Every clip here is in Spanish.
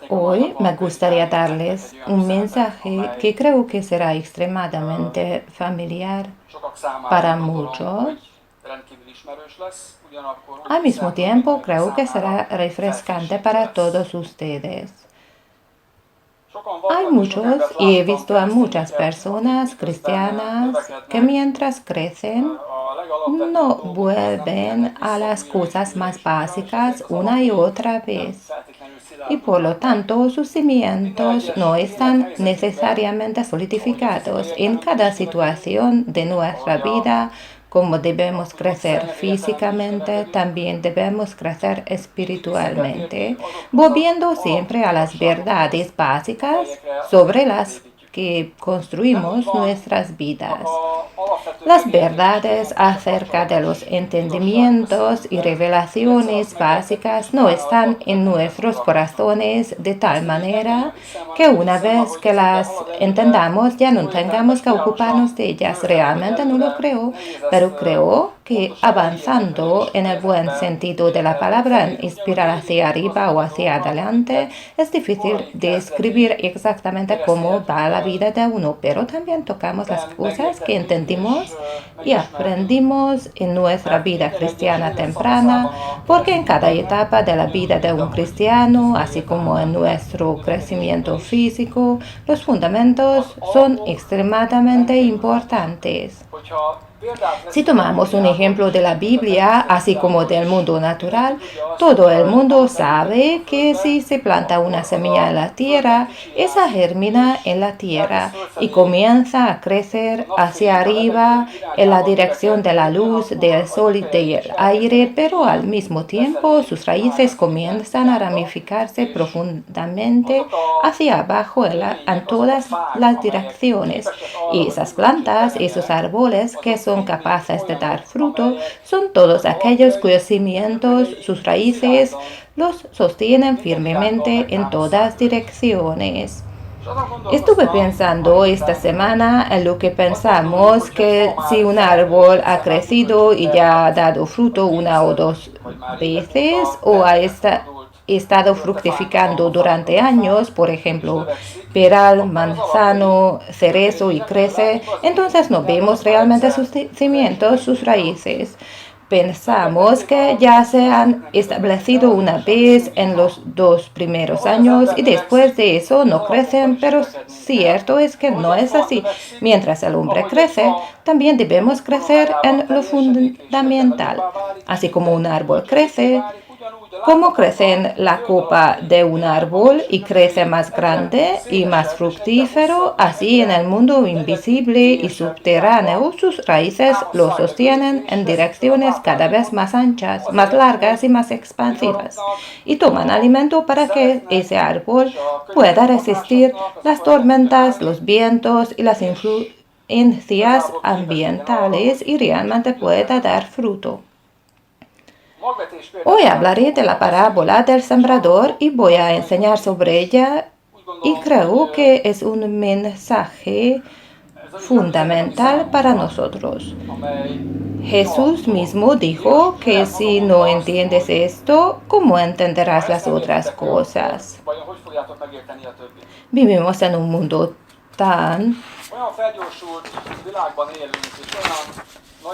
Hoy me gustaría darles un mensaje que creo que será extremadamente familiar para muchos. Al mismo tiempo, creo que será refrescante para todos ustedes. Hay muchos, y he visto a muchas personas cristianas que mientras crecen no vuelven a las cosas más básicas una y otra vez. Y por lo tanto sus cimientos no están necesariamente solidificados en cada situación de nuestra vida. Como debemos crecer físicamente, también debemos crecer espiritualmente, volviendo siempre a las verdades básicas sobre las que construimos nuestras vidas. Las verdades acerca de los entendimientos y revelaciones básicas no están en nuestros corazones de tal manera que una vez que las entendamos ya no tengamos que ocuparnos de ellas. Realmente no lo creo, pero creo que avanzando en el buen sentido de la palabra, en espiral hacia arriba o hacia adelante, es difícil describir exactamente cómo va la vida de uno, pero también tocamos las cosas que entendimos y aprendimos en nuestra vida cristiana temprana, porque en cada etapa de la vida de un cristiano, así como en nuestro crecimiento físico, los fundamentos son extremadamente importantes. Si tomamos un ejemplo de la Biblia, así como del mundo natural, todo el mundo sabe que si se planta una semilla en la tierra, esa germina en la tierra y comienza a crecer hacia arriba en la dirección de la luz, del sol y del aire, pero al mismo tiempo sus raíces comienzan a ramificarse profundamente hacia abajo en todas las direcciones. Y esas plantas, esos árboles que son capaces de dar fruto, son todos aquellos cuyos cimientos, sus raíces, los sostienen firmemente en todas direcciones. Estuve pensando esta semana en lo que pensamos que si un árbol ha crecido y ya ha dado fruto una o dos veces o ha estado fructificando durante años, por ejemplo, peral, manzano, cerezo y crece, entonces no vemos realmente sus cimientos, sus raíces. Pensamos que ya se han establecido una vez en los 2 primeros años y después de eso no crecen, pero cierto es que no es así. Mientras el hombre crece, también debemos crecer en lo fundamental. Así como un árbol crece, como crece en la copa de un árbol y crece más grande y más fructífero, así en el mundo invisible y subterráneo sus raíces lo sostienen en direcciones cada vez más anchas, más largas y más expansivas, y toman alimento para que ese árbol pueda resistir las tormentas, los vientos y las influencias ambientales y realmente pueda dar fruto. Hoy hablaré de la parábola del sembrador y voy a enseñar sobre ella y creo que es un mensaje fundamental para nosotros. Jesús mismo dijo que si no entiendes esto, ¿cómo entenderás las otras cosas? Vivimos en un mundo tan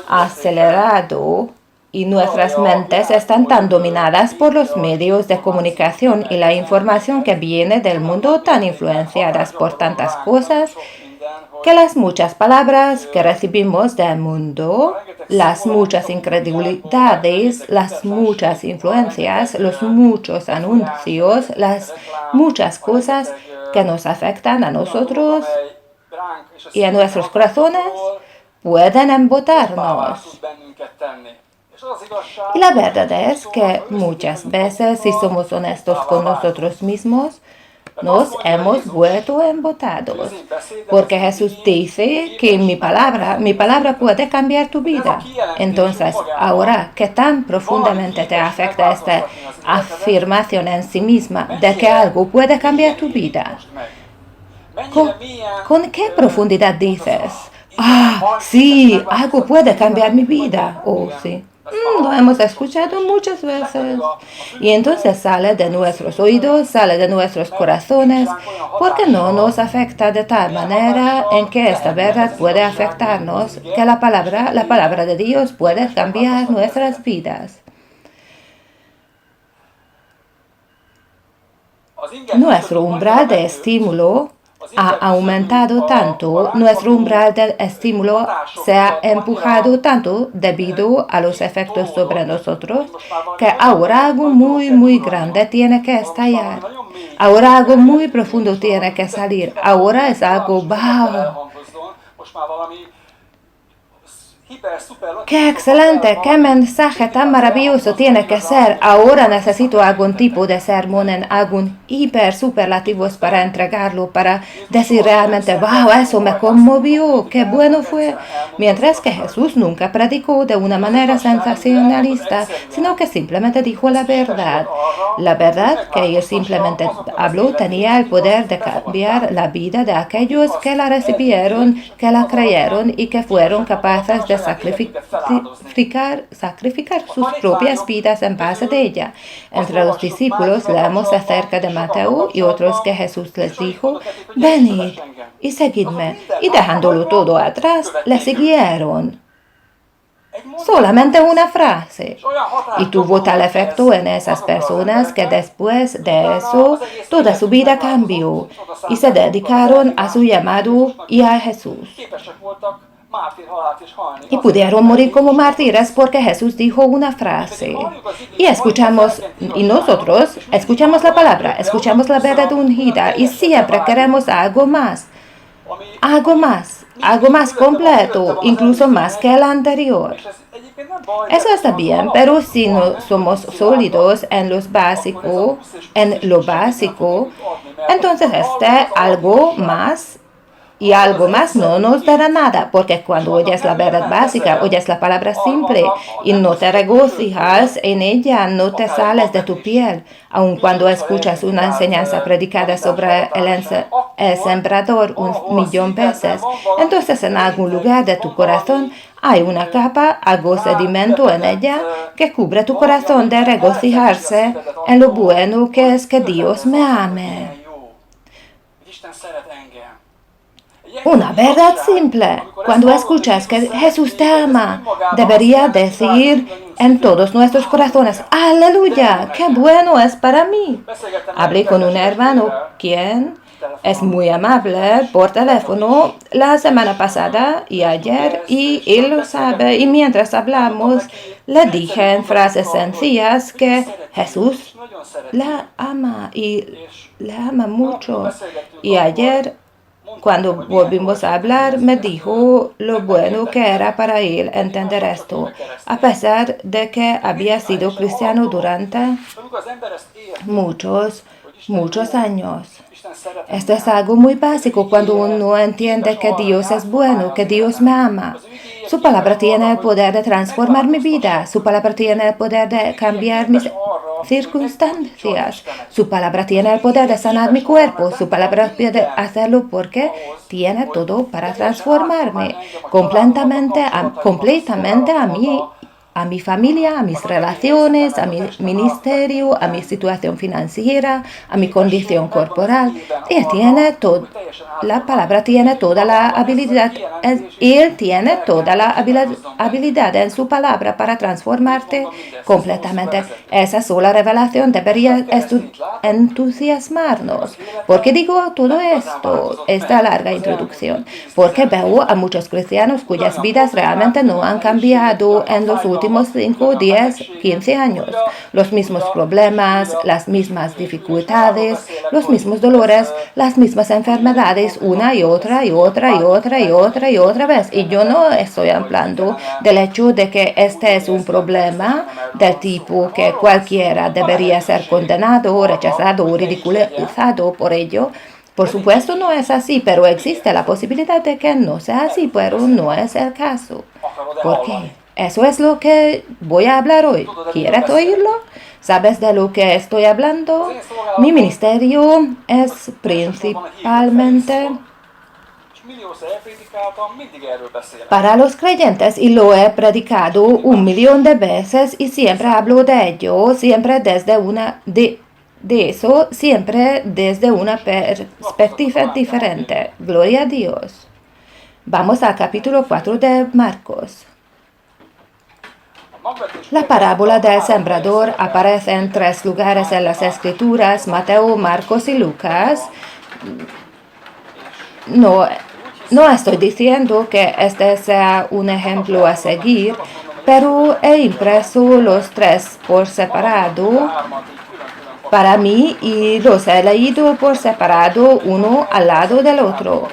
acelerado y nuestras mentes están tan dominadas por los medios de comunicación y la información que viene del mundo, tan influenciadas por tantas cosas, que las muchas palabras que recibimos del mundo, las muchas incredulidades, las muchas influencias, los muchos anuncios, las muchas cosas que nos afectan a nosotros y a nuestros corazones, pueden embotarnos. Y la verdad es que muchas veces, si somos honestos con nosotros mismos, nos hemos vuelto embotados, porque Jesús dice que mi palabra puede cambiar tu vida. Entonces, ahora, ¿qué tan profundamente te afecta esta afirmación en sí misma de que algo puede cambiar tu vida? ¿Con qué profundidad dices? Ah, sí, algo puede cambiar mi vida. Oh, sí. Lo hemos escuchado muchas veces. Y entonces sale de nuestros oídos, sale de nuestros corazones, porque no nos afecta de tal manera en que esta verdad puede afectarnos, que la palabra de Dios puede cambiar nuestras vidas. Nuestro umbral de estímulo ha aumentado tanto, nuestro umbral de estímulo se ha empujado tanto debido a los efectos sobre nosotros, que ahora algo muy grande tiene que estallar. Ahora algo muy profundo tiene que salir. Ahora es algo wow. ¡Qué excelente! ¡Qué mensaje tan maravilloso tiene que ser! Ahora necesito algún tipo de sermón en algún hiper superlativos para entregarlo, para decir realmente, wow, eso me conmovió, qué bueno fue. Mientras que Jesús nunca predicó de una manera sensacionalista, sino que simplemente dijo la verdad. La verdad que él simplemente habló tenía el poder de cambiar la vida de aquellos que la recibieron, que la creyeron y que fueron capaces de sacrificar sus propias vidas en base de ella. Entre los discípulos leemos acerca de Mateo y otros que Jesús les dijo, venid y seguidme. Y dejándolo todo atrás, le siguieron. Solamente una frase. Y tuvo tal efecto en esas personas que después de eso toda su vida cambió y se dedicaron a su llamado y a Jesús. Y pudieron morir como mártires porque Jesús dijo una frase. Y nosotros escuchamos la palabra, escuchamos la verdad ungida y siempre queremos algo más completo, incluso más que el anterior. Eso está bien, pero si no somos sólidos en lo básico, entonces algo más no nos dará nada, porque cuando oyes la verdad básica, oyes la palabra simple y no te regocijas en ella, no te sales de tu piel, aun cuando escuchas una enseñanza predicada sobre el sembrador 1.000.000 veces, entonces en algún lugar de tu corazón hay una capa, algo sedimento en ella que cubre tu corazón de regocijarse en lo bueno que es que Dios me ame. Una verdad simple. Cuando escuchas que Jesús te ama, debería decir en todos nuestros corazones, aleluya, qué bueno es para mí. Hablé con un hermano quien es muy amable por teléfono la semana pasada y ayer, y él lo sabe, y mientras hablamos le dije en frases sencillas que Jesús la ama y la ama mucho. Y ayer, cuando volvimos a hablar, me dijo lo bueno que era para él entender esto, a pesar de que había sido cristiano durante muchos años. Esto es algo muy básico cuando uno entiende que Dios es bueno, que Dios me ama. Su palabra tiene el poder de transformar mi vida. Su palabra tiene el poder de cambiar mis circunstancias. Su palabra tiene el poder de sanar mi cuerpo. Su palabra puede hacerlo porque tiene todo para transformarme completamente a mi familia, a mis relaciones, a mi ministerio, a mi situación financiera, a mi condición corporal. La palabra tiene toda la habilidad, Él tiene toda la habilidad en su palabra para transformarte completamente. Esa sola revelación debería entusiasmarnos. ¿Por qué digo todo esto? Esta larga introducción. Porque veo a muchos cristianos cuyas vidas realmente no han cambiado en los últimos 5, 10, 15 años. Los mismos problemas, las mismas dificultades, los mismos dolores, las mismas enfermedades, una y otra vez. Y yo no estoy hablando del hecho de que este es un problema del tipo que cualquiera debería ser condenado, rechazado o ridiculizado por ello. Por supuesto no es así, pero existe la posibilidad de que no sea así, pero no es el caso. ¿Por qué? Eso es lo que voy a hablar hoy. ¿Quieres oírlo? ¿Sabes de lo que estoy hablando? Mi ministerio es principalmente para los creyentes y lo he predicado 1.000.000 de veces y siempre hablo de ello, siempre desde de eso, siempre desde una perspectiva diferente. Gloria a Dios. Vamos al capítulo 4 de Marcos. La parábola del sembrador aparece en 3 lugares en las Escrituras, Mateo, Marcos y Lucas. No estoy diciendo que este sea un ejemplo a seguir, pero he impreso los 3 por separado para mí y los he leído por separado uno al lado del otro.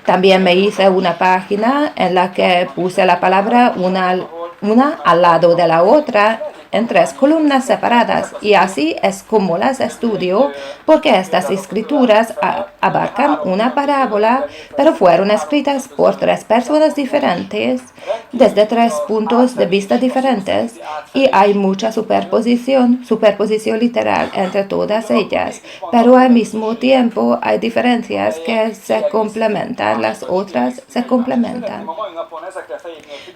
También me hice una página en la que puse la palabra una al lado de la otra en 3 columnas separadas, y así es como las estudio, porque estas escrituras abarcan una parábola, pero fueron escritas por 3 personas diferentes, desde 3 puntos de vista diferentes, y hay mucha superposición literal entre todas ellas, pero al mismo tiempo hay diferencias que se complementan, las otras se complementan.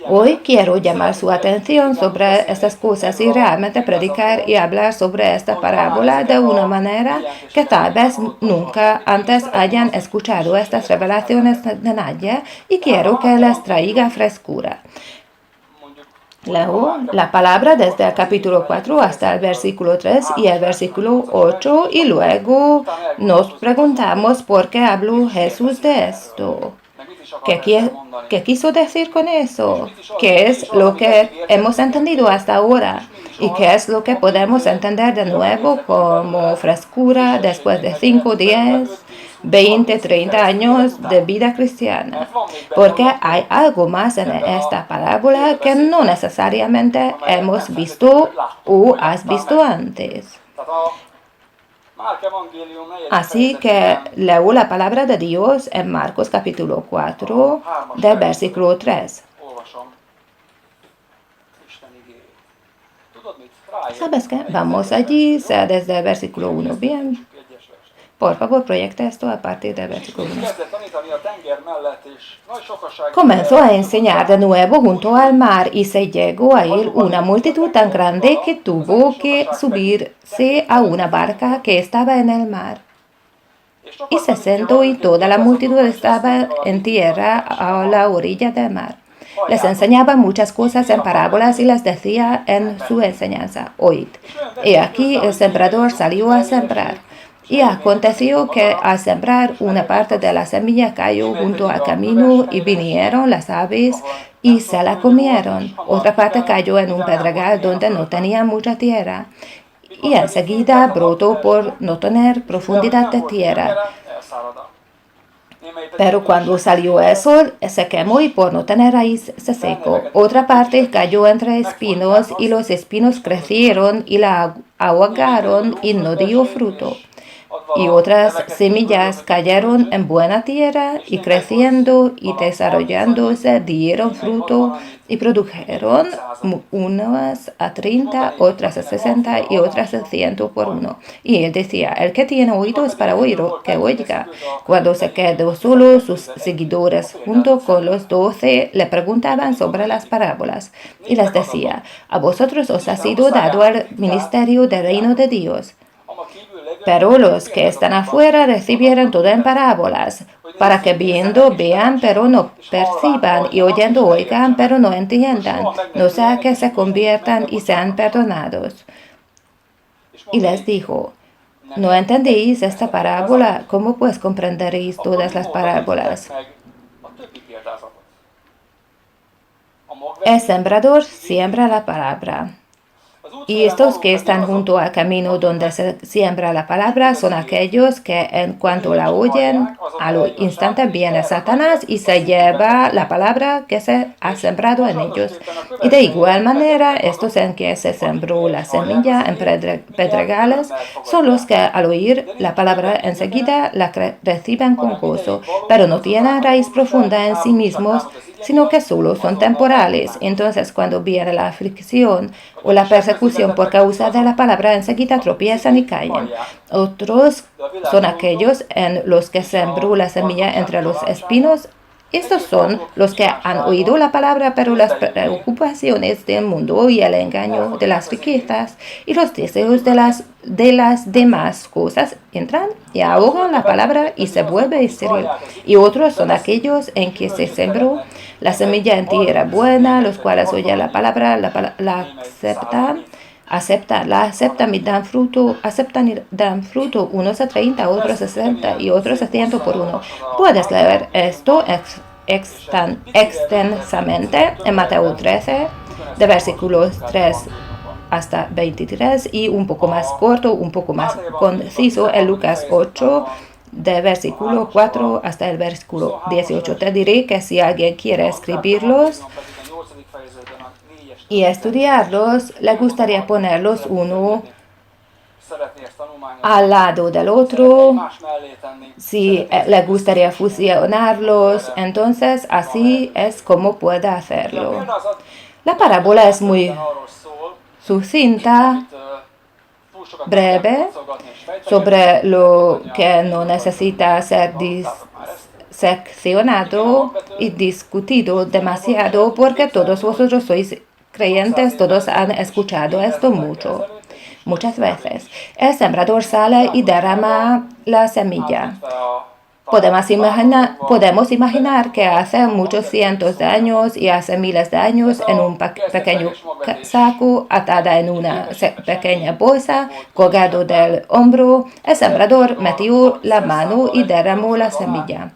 Hoy quiero llamar su atención sobre estas cosas y realmente predicar y hablar sobre esta parábola de una manera que tal vez nunca antes hayan escuchado estas revelaciones de nadie, y quiero que les traiga frescura. Leo la palabra desde el capítulo 4 hasta el versículo 3 y el versículo 8 y luego nos preguntamos por qué habló Jesús de esto. ¿Qué quiso decir con eso? ¿Qué es lo que hemos entendido hasta ahora? ¿Y qué es lo que podemos entender de nuevo como frescura después de 5, 10, 20, 30 años de vida cristiana? Porque hay algo más en esta parábola que no necesariamente hemos visto o has visto antes. Así que leo la palabra de Dios en Marcos capítulo 4 del versículo 3. ¿Sabes qué? Vamos allí, sea desde el versículo 1. Bien. Por favor, proyecta esto a partir del versículo 1. Comenzó a enseñar de nuevo junto al mar, y se llegó a él una multitud tan grande que tuvo que subirse a una barca que estaba en el mar. Y se sentó, y toda la multitud estaba en tierra a la orilla del mar. Les enseñaba muchas cosas en parábolas y les decía en su enseñanza: oíd, he aquí el sembrador salió a sembrar. Y aconteció que al sembrar, una parte de la semilla cayó junto al camino, y vinieron las aves y se la comieron. Otra parte cayó en un pedregal donde no tenía mucha tierra, y enseguida brotó por no tener profundidad de tierra. Pero cuando salió el sol, se quemó, y por no tener raíz se secó. Otra parte cayó entre espinos, y los espinos crecieron y la ahogaron, y no dio fruto. Y otras semillas cayeron en buena tierra, y creciendo y desarrollándose dieron fruto, y produjeron unas a 30, otras a 60 y otras a 100 por uno. Y él decía: el que tiene oídos para oír, que oiga. Cuando se quedó solo, sus seguidores junto con los 12 le preguntaban sobre las parábolas, y les decía: a vosotros os ha sido dado el ministerio del reino de Dios. Pero los que están afuera recibieron todo en parábolas, para que viendo vean, pero no perciban, y oyendo oigan, pero no entiendan, no sea que se conviertan y sean perdonados. Y les dijo: ¿no entendéis esta parábola? ¿Cómo pues comprenderéis todas las parábolas? El sembrador siembra la palabra. Y estos que están junto al camino donde se siembra la palabra son aquellos que en cuanto la oyen, al instante viene Satanás y se lleva la palabra que se ha sembrado en ellos. Y de igual manera, estos en que se sembró la semilla en pedregales son los que al oír la palabra enseguida la reciben con gozo, pero no tienen raíz profunda en sí mismos, sino que solo son temporales. Entonces, cuando viene la aflicción o la persecución persecución por causa de la palabra, enseguida tropiezan y caen. Otros son aquellos en los que sembró la semilla entre los espinos. Estos son los que han oído la palabra, pero las preocupaciones del mundo y el engaño de las riquezas y los deseos de las demás cosas entran y ahogan la palabra y se vuelve estéril. Y otros son aquellos en que se sembró la semilla en tierra buena, los cuales oyen la palabra, la aceptan y dan fruto, unos a 30, otros a 60 y otros a 100 por uno. Puedes leer esto extensamente en Mateo 13, de versículos 3 hasta 23, y un poco más corto, un poco más conciso en Lucas 8, de versículo 4 hasta el versículo 18. Te diré que si alguien quiere escribirlos y estudiarlos, le gustaría ponerlos uno al lado del otro, si le gustaría fusionarlos, entonces así es como puede hacerlo. La parábola es muy sucinta, breve, sobre lo que no necesita ser diseccionado y discutido demasiado, porque todos vosotros sois creyentes, todos han escuchado esto muchas veces. El sembrador sale y derrama la semilla. Podemos imaginar que hace muchos cientos de años y hace miles de años, en un pequeño saco, atada en una pequeña bolsa, colgado del hombro, el sembrador metió la mano y derramó la semilla.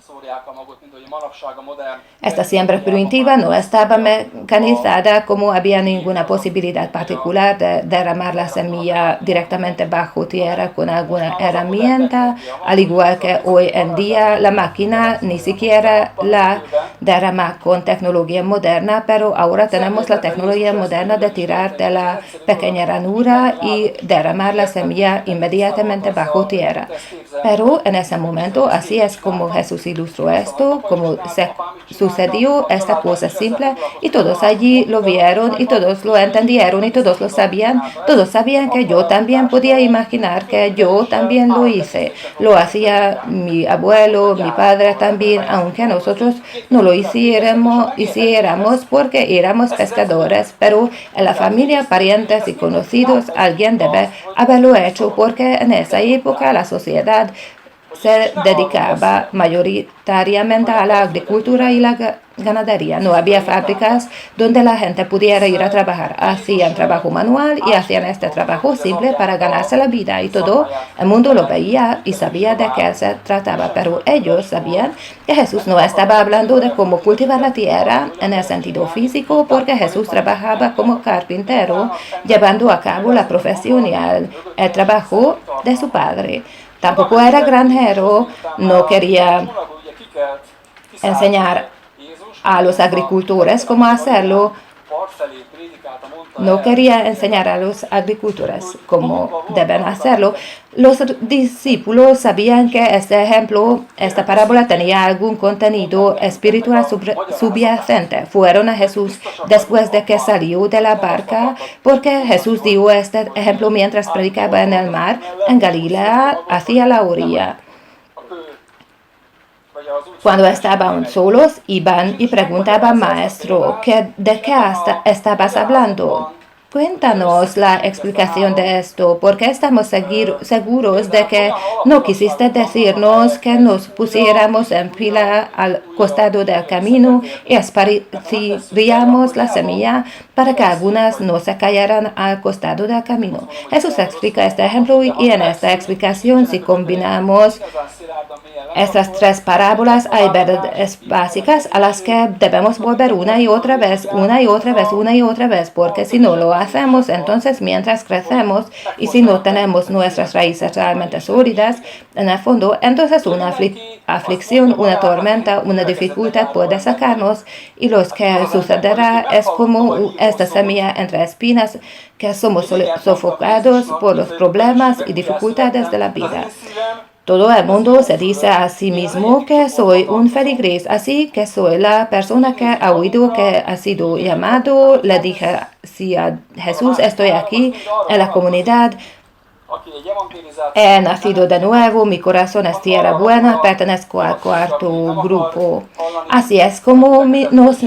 Esta siembra primitiva no estaba mecanizada, como había ninguna posibilidad particular de derramar la semilla directamente bajo tierra con alguna herramienta, al igual que hoy en día la máquina ni siquiera la derrama con tecnología moderna, pero ahora tenemos la tecnología moderna de tirar de la pequeña ranura y derramar la semilla inmediatamente bajo tierra. Pero en ese momento, así es como Jesús ilustró esto, como sucedió esta cosa simple, y todos allí lo vieron y todos lo entendieron y todos lo sabían. Todos sabían que yo también podía imaginar que yo también lo hice. Lo hacía mi abuelo, mi padre también, aunque nosotros no lo hiciéramos porque éramos pescadores, pero en la familia, parientes y conocidos, alguien debe haberlo hecho, porque en esa época la sociedad se dedicaba mayoritariamente a la agricultura y la ganadería. No había fábricas donde la gente pudiera ir a trabajar. Hacían trabajo manual y hacían este trabajo simple para ganarse la vida, y todo el mundo lo veía y sabía de qué se trataba, pero ellos sabían que Jesús no estaba hablando de cómo cultivar la tierra en el sentido físico, porque Jesús trabajaba como carpintero, llevando a cabo la profesión y el trabajo de su padre. Tampoco era granjero, no quería enseñar a los agricultores cómo hacerlo. No quería enseñar a los agricultores cómo deben hacerlo. Los discípulos sabían que este ejemplo, esta parábola, tenía algún contenido espiritual subyacente. Fueron a Jesús después de que salió de la barca, porque Jesús dio este ejemplo mientras predicaba en el mar, en Galilea, hacia la orilla. Cuando estaban solos, iban y preguntaban: Maestro, ¿de qué estabas hablando? Cuéntanos la explicación de esto, porque estamos seguros de que no quisiste decirnos que nos pusiéramos en fila al costado del camino y esparciríamos la semilla para que algunas no se cayeran al costado del camino. Jesús explica este ejemplo, y en esta explicación, si combinamos estas tres parábolas, hay verdades básicas a las que debemos volver una y otra vez, porque si no lo hacemos, entonces mientras crecemos y si no tenemos nuestras raíces realmente sólidas en el fondo, entonces una aflicción, una tormenta, una dificultad puede sacarnos, y lo que sucederá es como esta semilla entre espinas, que somos sofocados por los problemas y dificultades de la vida. Todo el mundo se dice a sí mismo que soy un feligrés, así que soy la persona que ha oído que ha sido llamado. Le dije sí a Jesús, estoy aquí en la comunidad, he nacido de nuevo, mi corazón es tierra buena, pertenezco al cuarto grupo. Así es como nos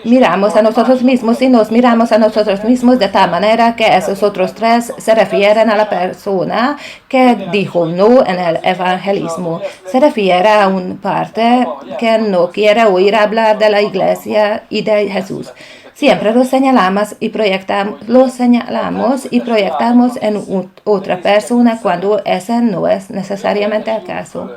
miramos a nosotros mismos y nos miramos a nosotros mismos de tal manera que esos otros tres se refieren a la persona que dijo no en el evangelismo. Se refiere a una parte que no quiere oír hablar de la iglesia y de Jesús. Siempre lo señalamos y proyectamos en otra persona cuando ese no es necesariamente el caso.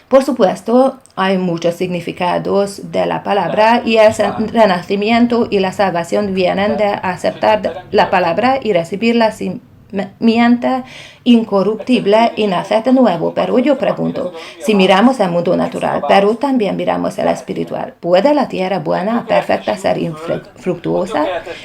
Por supuesto, hay muchos significados de la palabra y el renacimiento y la salvación vienen de aceptar la palabra y recibir la simiente incorruptible y nacer de nuevo. Pero yo pregunto, si miramos el mundo natural, pero también miramos el espiritual, ¿puede la tierra buena, perfecta, ser infructuosa?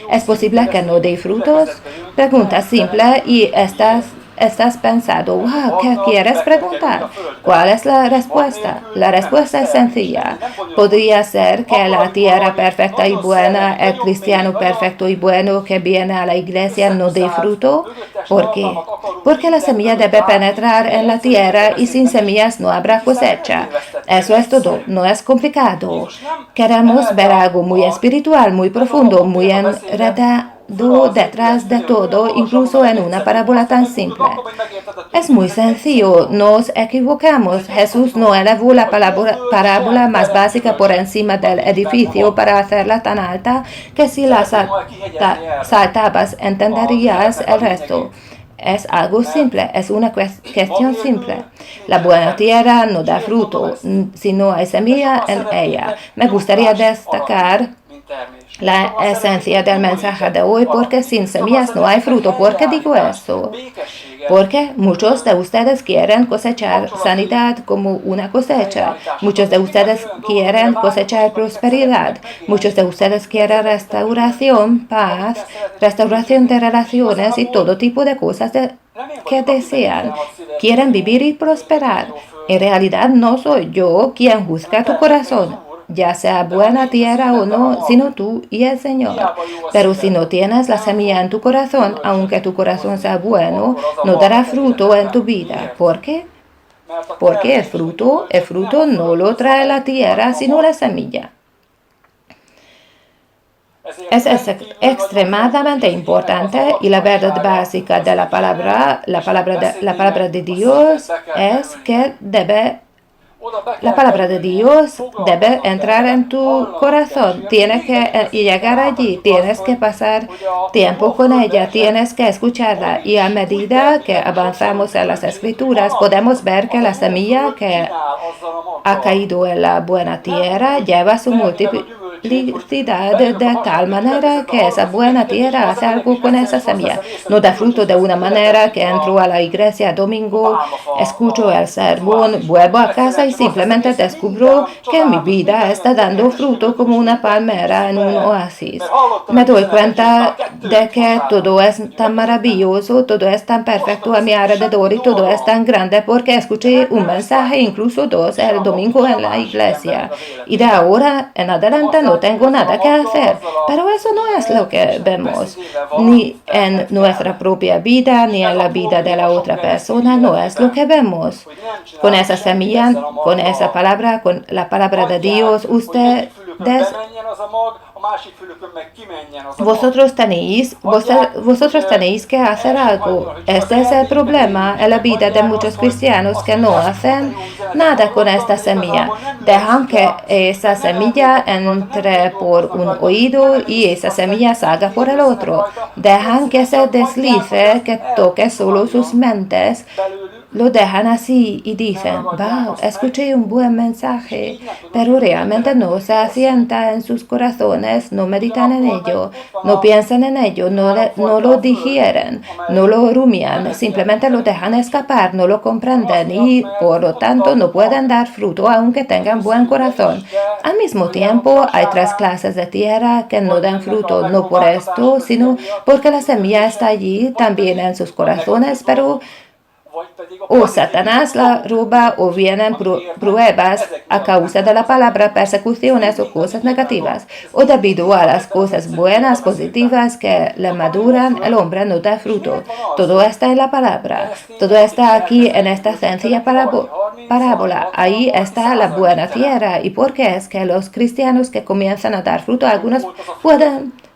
¿Es posible que no dé frutos? Pregunta simple y estás pensando, wow, ¿qué quieres preguntar? ¿Cuál es la respuesta? La respuesta es sencilla. Podría ser que la tierra perfecta y buena, el cristiano perfecto y bueno que viene a la iglesia no dé fruto. ¿Por qué? Porque la semilla debe penetrar en la tierra y sin semillas no habrá cosecha. Eso es todo, no es complicado. Queremos ver algo muy espiritual, muy profundo, muy enredado detrás de todo, incluso en una parábola tan simple. Es muy sencillo, nos equivocamos. Jesús no elevó la parábola más básica por encima del edificio para hacerla tan alta que si la saltabas entenderías el resto. Es algo simple, es una cuestión simple. La buena tierra no da fruto si no hay semilla en ella. Me gustaría destacar la esencia del mensaje de hoy, porque sin semillas no hay fruto. ¿Por qué digo eso? Porque muchos de ustedes quieren cosechar sanidad como una cosecha. Muchos de ustedes quieren cosechar prosperidad. Muchos de ustedes quieren restauración, paz, restauración de relaciones y todo tipo de cosas que desean. Quieren vivir y prosperar. En realidad no soy yo quien juzga tu corazón, ya sea buena tierra o no, sino tú y el Señor. Pero si no tienes la semilla en tu corazón, aunque tu corazón sea bueno, no dará fruto en tu vida. ¿Por qué? Porque el fruto no lo trae la tierra, sino la semilla. Es extremadamente importante y la verdad básica de la palabra de Dios es que la palabra de Dios debe entrar en tu corazón. Tienes que llegar allí, tienes que pasar tiempo con ella, tienes que escucharla. Y a medida que avanzamos en las Escrituras, podemos ver que la semilla que ha caído en la buena tierra lleva su multiplicidad de tal manera que esa buena tierra hace algo con esa semilla. No da fruto de una manera que entro a la iglesia domingo, escucho el sermón, vuelvo a casa y simplemente descubro que mi vida está dando fruto como una palmera en un oasis. Me doy cuenta de que todo es tan maravilloso, todo es tan perfecto a mi alrededor y todo es tan grande porque escuché un mensaje, incluso dos, el domingo en la iglesia. Y de ahora en adelante no tengo nada que hacer. Pero eso no es lo que vemos, ni en nuestra propia vida, ni en la vida de la otra persona, no es lo que vemos. Con esa semilla, con esa palabra, con la palabra de Dios, vosotros tenéis que hacer algo. Este es el problema en la vida de muchos cristianos que no hacen nada con esta semilla. Dejan que esa semilla entre por un oído y esa semilla salga por el otro. Dejan que se deslice, que toque solo sus mentes. Lo dejan así y dicen, wow, escuché un buen mensaje, pero realmente no se asienta en sus corazones, no meditan en ello, no piensan en ello, no lo digieren, no lo rumian, simplemente lo dejan escapar, no lo comprenden y por lo tanto no pueden dar fruto aunque tengan buen corazón. Al mismo tiempo, hay tres clases de tierra que no dan fruto, no por esto, sino porque la semilla está allí también en sus corazones, pero o Satanás la roba o vienen pruebas a causa de la palabra, persecuciones o cosas negativas, o debido a las cosas buenas, positivas que le maduran, el hombre no da fruto. Todo está en la palabra, todo está aquí en esta sencilla parábola. Ahí está la buena tierra. ¿Y por qué es que los cristianos que comienzan a dar fruto, algunos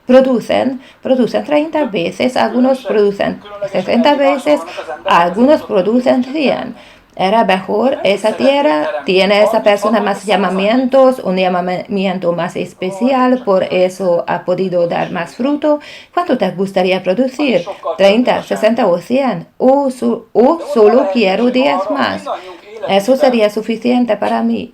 producen 30 veces, algunos producen 60 veces, algunos producen 100? Era mejor esa tierra, tiene esa persona más llamamientos, un llamamiento más especial, por eso ha podido dar más fruto. ¿Cuánto te gustaría producir? 30, 60 o 100? ¿O solo quiero 10 más? Eso sería suficiente para mí.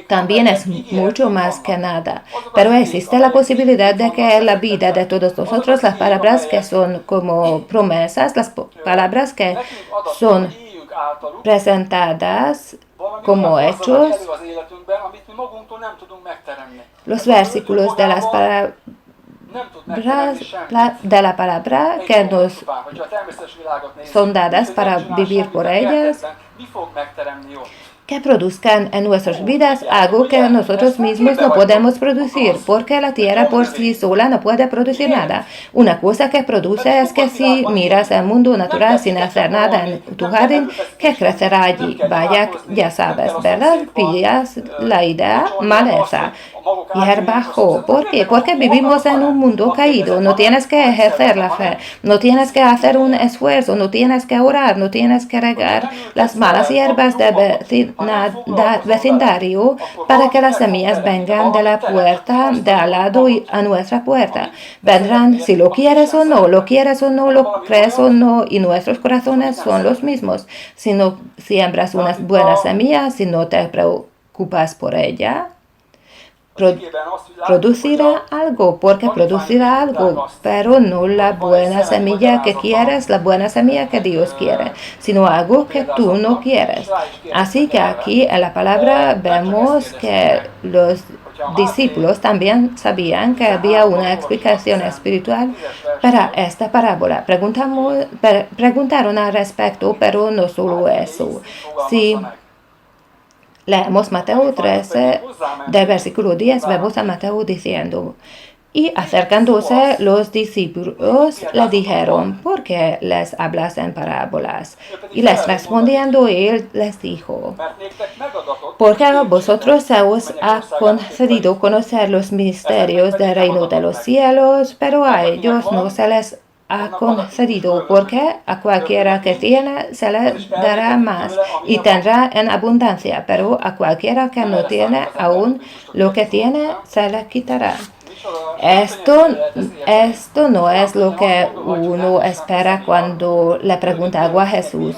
También es mucho más que nada, pero existe la posibilidad de que en la vida de todos nosotros las palabras que son como promesas, las palabras que son presentadas como hechos, los versículos de las palabras de la palabra que nos son dadas para vivir por ellas, que produzcan en nuestras vidas algo que nosotros mismos no podemos producir, porque la tierra por sí sola no puede producir nada. Una cosa que produce es que si miras el mundo natural sin hacer nada en tu jardín, ¿qué crecerá allí? Vaya, ya sabes, ¿verdad? Pillas la idea, maleza, hierbajo. ¿Por qué? Porque vivimos en un mundo caído. No tienes que ejercer la fe, no tienes que hacer un esfuerzo, no tienes que orar, no tienes que regar las malas hierbas de vecindario para que las semillas vengan de la puerta de al lado y a nuestra puerta. Vendrán si lo quieres o no, lo crees o no, y nuestros corazones son los mismos. Si no siembras unas buenas semillas, si no te preocupas por ella, producirá algo, porque producirá algo, pero no la buena semilla que quieres, la buena semilla que Dios quiere, sino algo que tú no quieres. Así que aquí en la palabra vemos que los discípulos también sabían que había una explicación espiritual para esta parábola. Preguntaron al respecto, pero no solo eso. Si leemos Mateo 13, del versículo 10, vemos a Mateo diciendo: y acercándose los discípulos le dijeron: ¿por qué les hablas en parábolas? Y les respondiendo él les dijo: porque a vosotros se os ha concedido conocer los misterios del reino de los cielos, pero a ellos no se les ha concedido, porque a cualquiera que tiene se le dará más y tendrá en abundancia, pero a cualquiera que no tiene, aún lo que tiene se le quitará. Esto no es lo que uno espera cuando le pregunta algo a Jesús.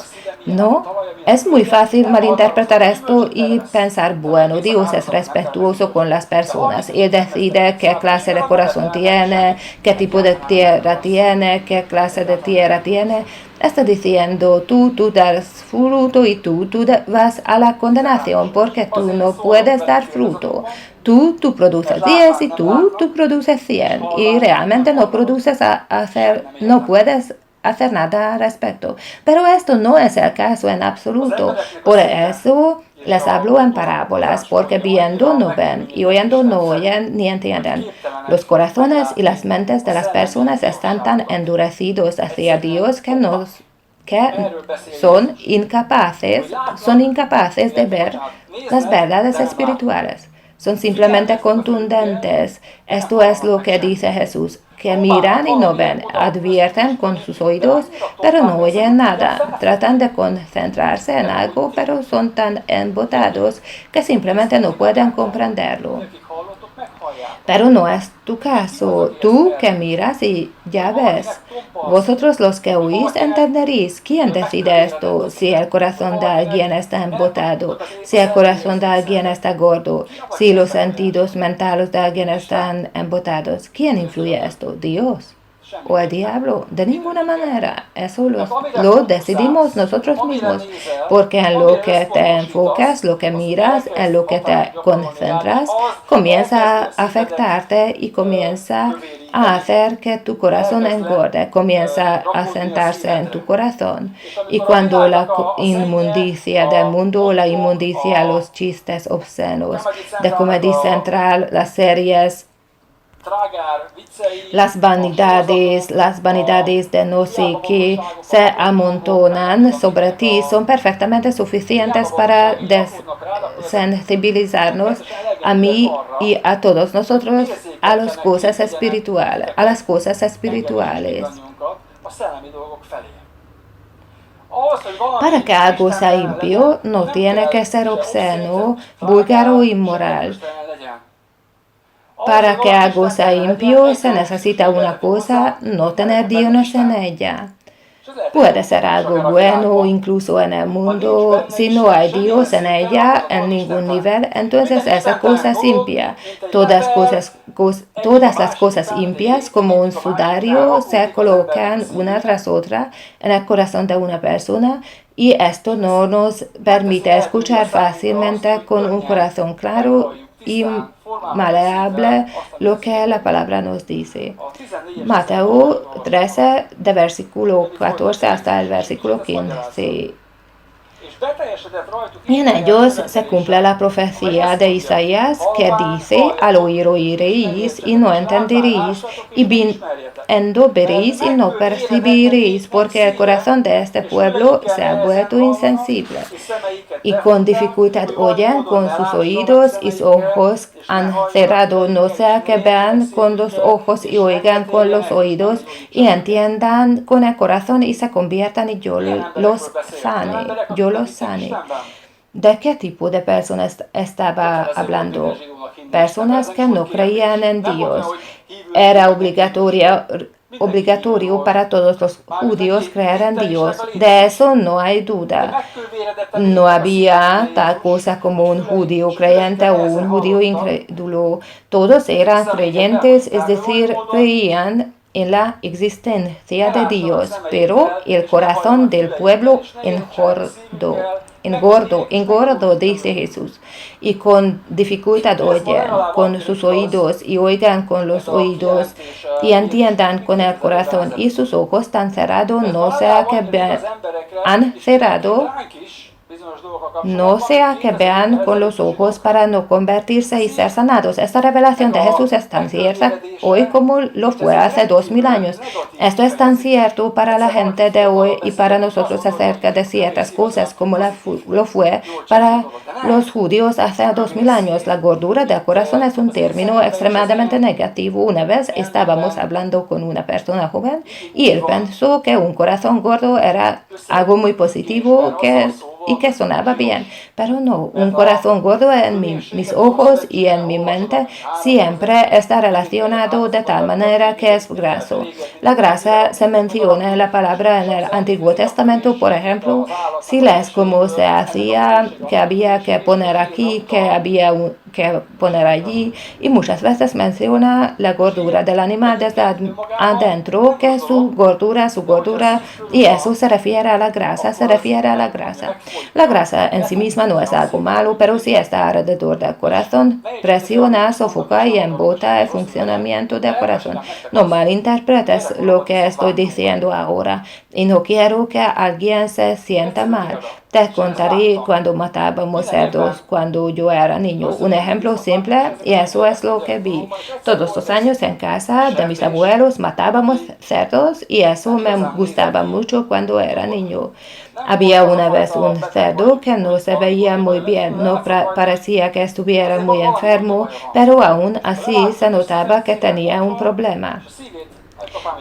No, es muy fácil malinterpretar esto y pensar, bueno, Dios es respetuoso con las personas. Él decide qué clase de corazón tiene, qué tipo de tierra tiene, qué clase de tierra tiene. Está diciendo, tú das fruto y tú vas a la condenación porque tú no puedes dar fruto. Tú produces 10 y tú produces 100 y realmente no puedes hacer nada al respecto. Pero esto no es el caso en absoluto. Por eso les hablo en parábolas, porque viendo no ven y oyendo no oyen ni entienden. Los corazones y las mentes de las personas están tan endurecidos hacia Dios que son incapaces de ver las verdades espirituales. Son simplemente contundentes. Esto es lo que dice Jesús, que miran y no ven, advierten con sus oídos, pero no oyen nada. Tratan de concentrarse en algo, pero son tan embotados que simplemente no pueden comprenderlo. Pero no es tu caso. Tú que miras y ya ves. Vosotros los que oís entenderéis. ¿Quién decide esto? Si el corazón de alguien está embotado, si el corazón de alguien está gordo, si los sentidos mentales de alguien están embotados. ¿Quién influye esto? Dios. o el diablo, de ninguna manera. Eso lo decidimos nosotros mismos, porque en lo que te enfocas, lo que miras, en lo que te concentras, comienza a afectarte y comienza a hacer que tu corazón engorde, comienza a sentarse en tu corazón. Y cuando la inmundicia del mundo, la inmundicia, los chistes obscenos de Comedy Central, las series, las vanidades de no sé qué se amontonan sobre ti, son perfectamente suficientes para desensibilizarnos a mí y a todos nosotros a las cosas espirituales. Para que algo sea impío, no tiene que ser obsceno, búlgaro o inmoral. Para que algo sea impío, se necesita una cosa, no tener Dios en ella. Puede ser algo bueno incluso en el mundo. Si no hay Dios en ella en ningún nivel, entonces esa cosa es impía. Todas las cosas impias, como un sudario, se colocan una tras otra en el corazón de una persona y esto no nos permite escuchar fácilmente con un corazón claro y maleable lo que la palabra nos dice. Mateo 13, de versículo 14 hasta el versículo 15. Y en ellos se cumple la profecía de Isaías que dice: al oír oiréis y no entenderéis, y viendo veréis y no percibiréis, porque el corazón de este pueblo se ha vuelto insensible, y con dificultad oyen con sus oídos y sus ojos han cerrado, no sea que vean con los ojos y oigan con los oídos y entiendan con el corazón y se conviertan y yo los sane. ¿De qué tipo de personas estaba hablando? Personas que no creían en Dios. Era obligatorio para todos los judíos creer en Dios. De eso no hay duda. No había tal cosa como un judío creyente o un judío incrédulo. Todos eran creyentes, es decir, creían en la existencia de Dios, pero el corazón del pueblo engordo, dice Jesús, y con dificultad oyen con sus oídos y oigan con los oídos y entiendan con el corazón y sus ojos están cerrados, no sea que han cerrado, no sea que vean con los ojos para no convertirse y ser sanados. Esta revelación de Jesús es tan cierta hoy como lo fue hace 2000 años. Esto es tan cierto para la gente de hoy y para nosotros acerca de ciertas cosas como lo fue para los judíos hace 2000 años. La gordura del corazón es un término extremadamente negativo. Una vez estábamos hablando con una persona joven y él pensó que un corazón gordo era algo muy positivo y que sonaba bien, pero no, un corazón gordo en mis ojos y en mi mente siempre está relacionado de tal manera que es graso. La grasa se menciona en la palabra en el Antiguo Testamento, por ejemplo, si lees cómo se hacía, que había que poner aquí, que había que poner allí, y muchas veces menciona la gordura del animal desde adentro, que su gordura, y eso se refiere a la grasa. La grasa en sí misma no es algo malo, pero si está alrededor del corazón, presiona, sofoca y embota el funcionamiento del corazón. No malinterpretes lo que estoy diciendo ahora y no quiero que alguien se sienta mal. Te contaré cuando matábamos cerdos cuando yo era niño. Un ejemplo simple, y eso es lo que vi. Todos los años en casa de mis abuelos matábamos cerdos y eso me gustaba mucho cuando era niño. Había una vez un cerdo que no se veía muy bien, no parecía que estuviera muy enfermo, pero aún así se notaba que tenía un problema.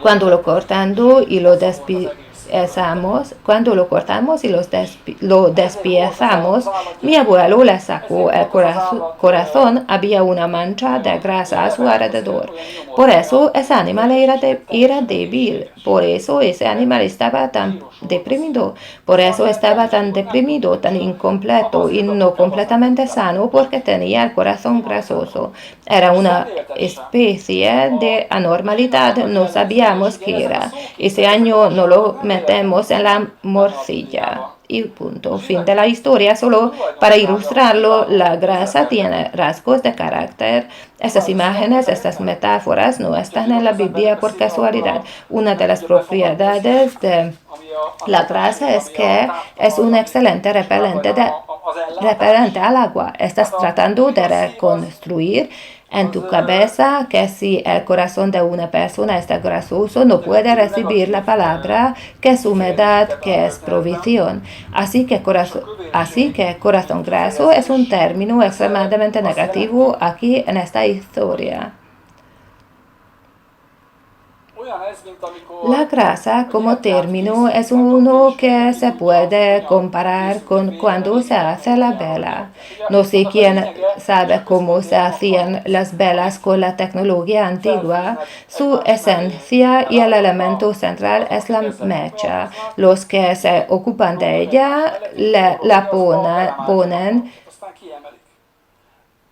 Cuando lo cortando y lo cuando lo cortamos y lo despiezamos, mi abuelo le sacó el corazón, había una mancha de grasa a su alrededor. Por eso ese animal era débil, por eso ese animal estaba tan deprimido, por eso estaba tan deprimido, tan incompleto y no completamente sano porque tenía el corazón grasoso. Era una especie de anormalidad, no sabíamos qué era. Ese año no lo metemos en la morcilla. Y punto. Fin de la historia. Solo para ilustrarlo, la grasa tiene rasgos de carácter. Estas imágenes, estas metáforas no están en la Biblia por casualidad. Una de las propiedades de la grasa es que es un excelente repelente al agua. Estás tratando de reconstruir en tu cabeza que si el corazón de una persona está grasoso, no puede recibir la palabra que es humedad, que es provisión. Así que corazón graso es un término extremadamente negativo aquí en esta historia. La grasa como término es uno que se puede comparar con cuando se hace la vela. No sé quién sabe cómo se hacían las velas con la tecnología antigua. Su esencia y el elemento central es la mecha. Los que se ocupan de ella la ponen.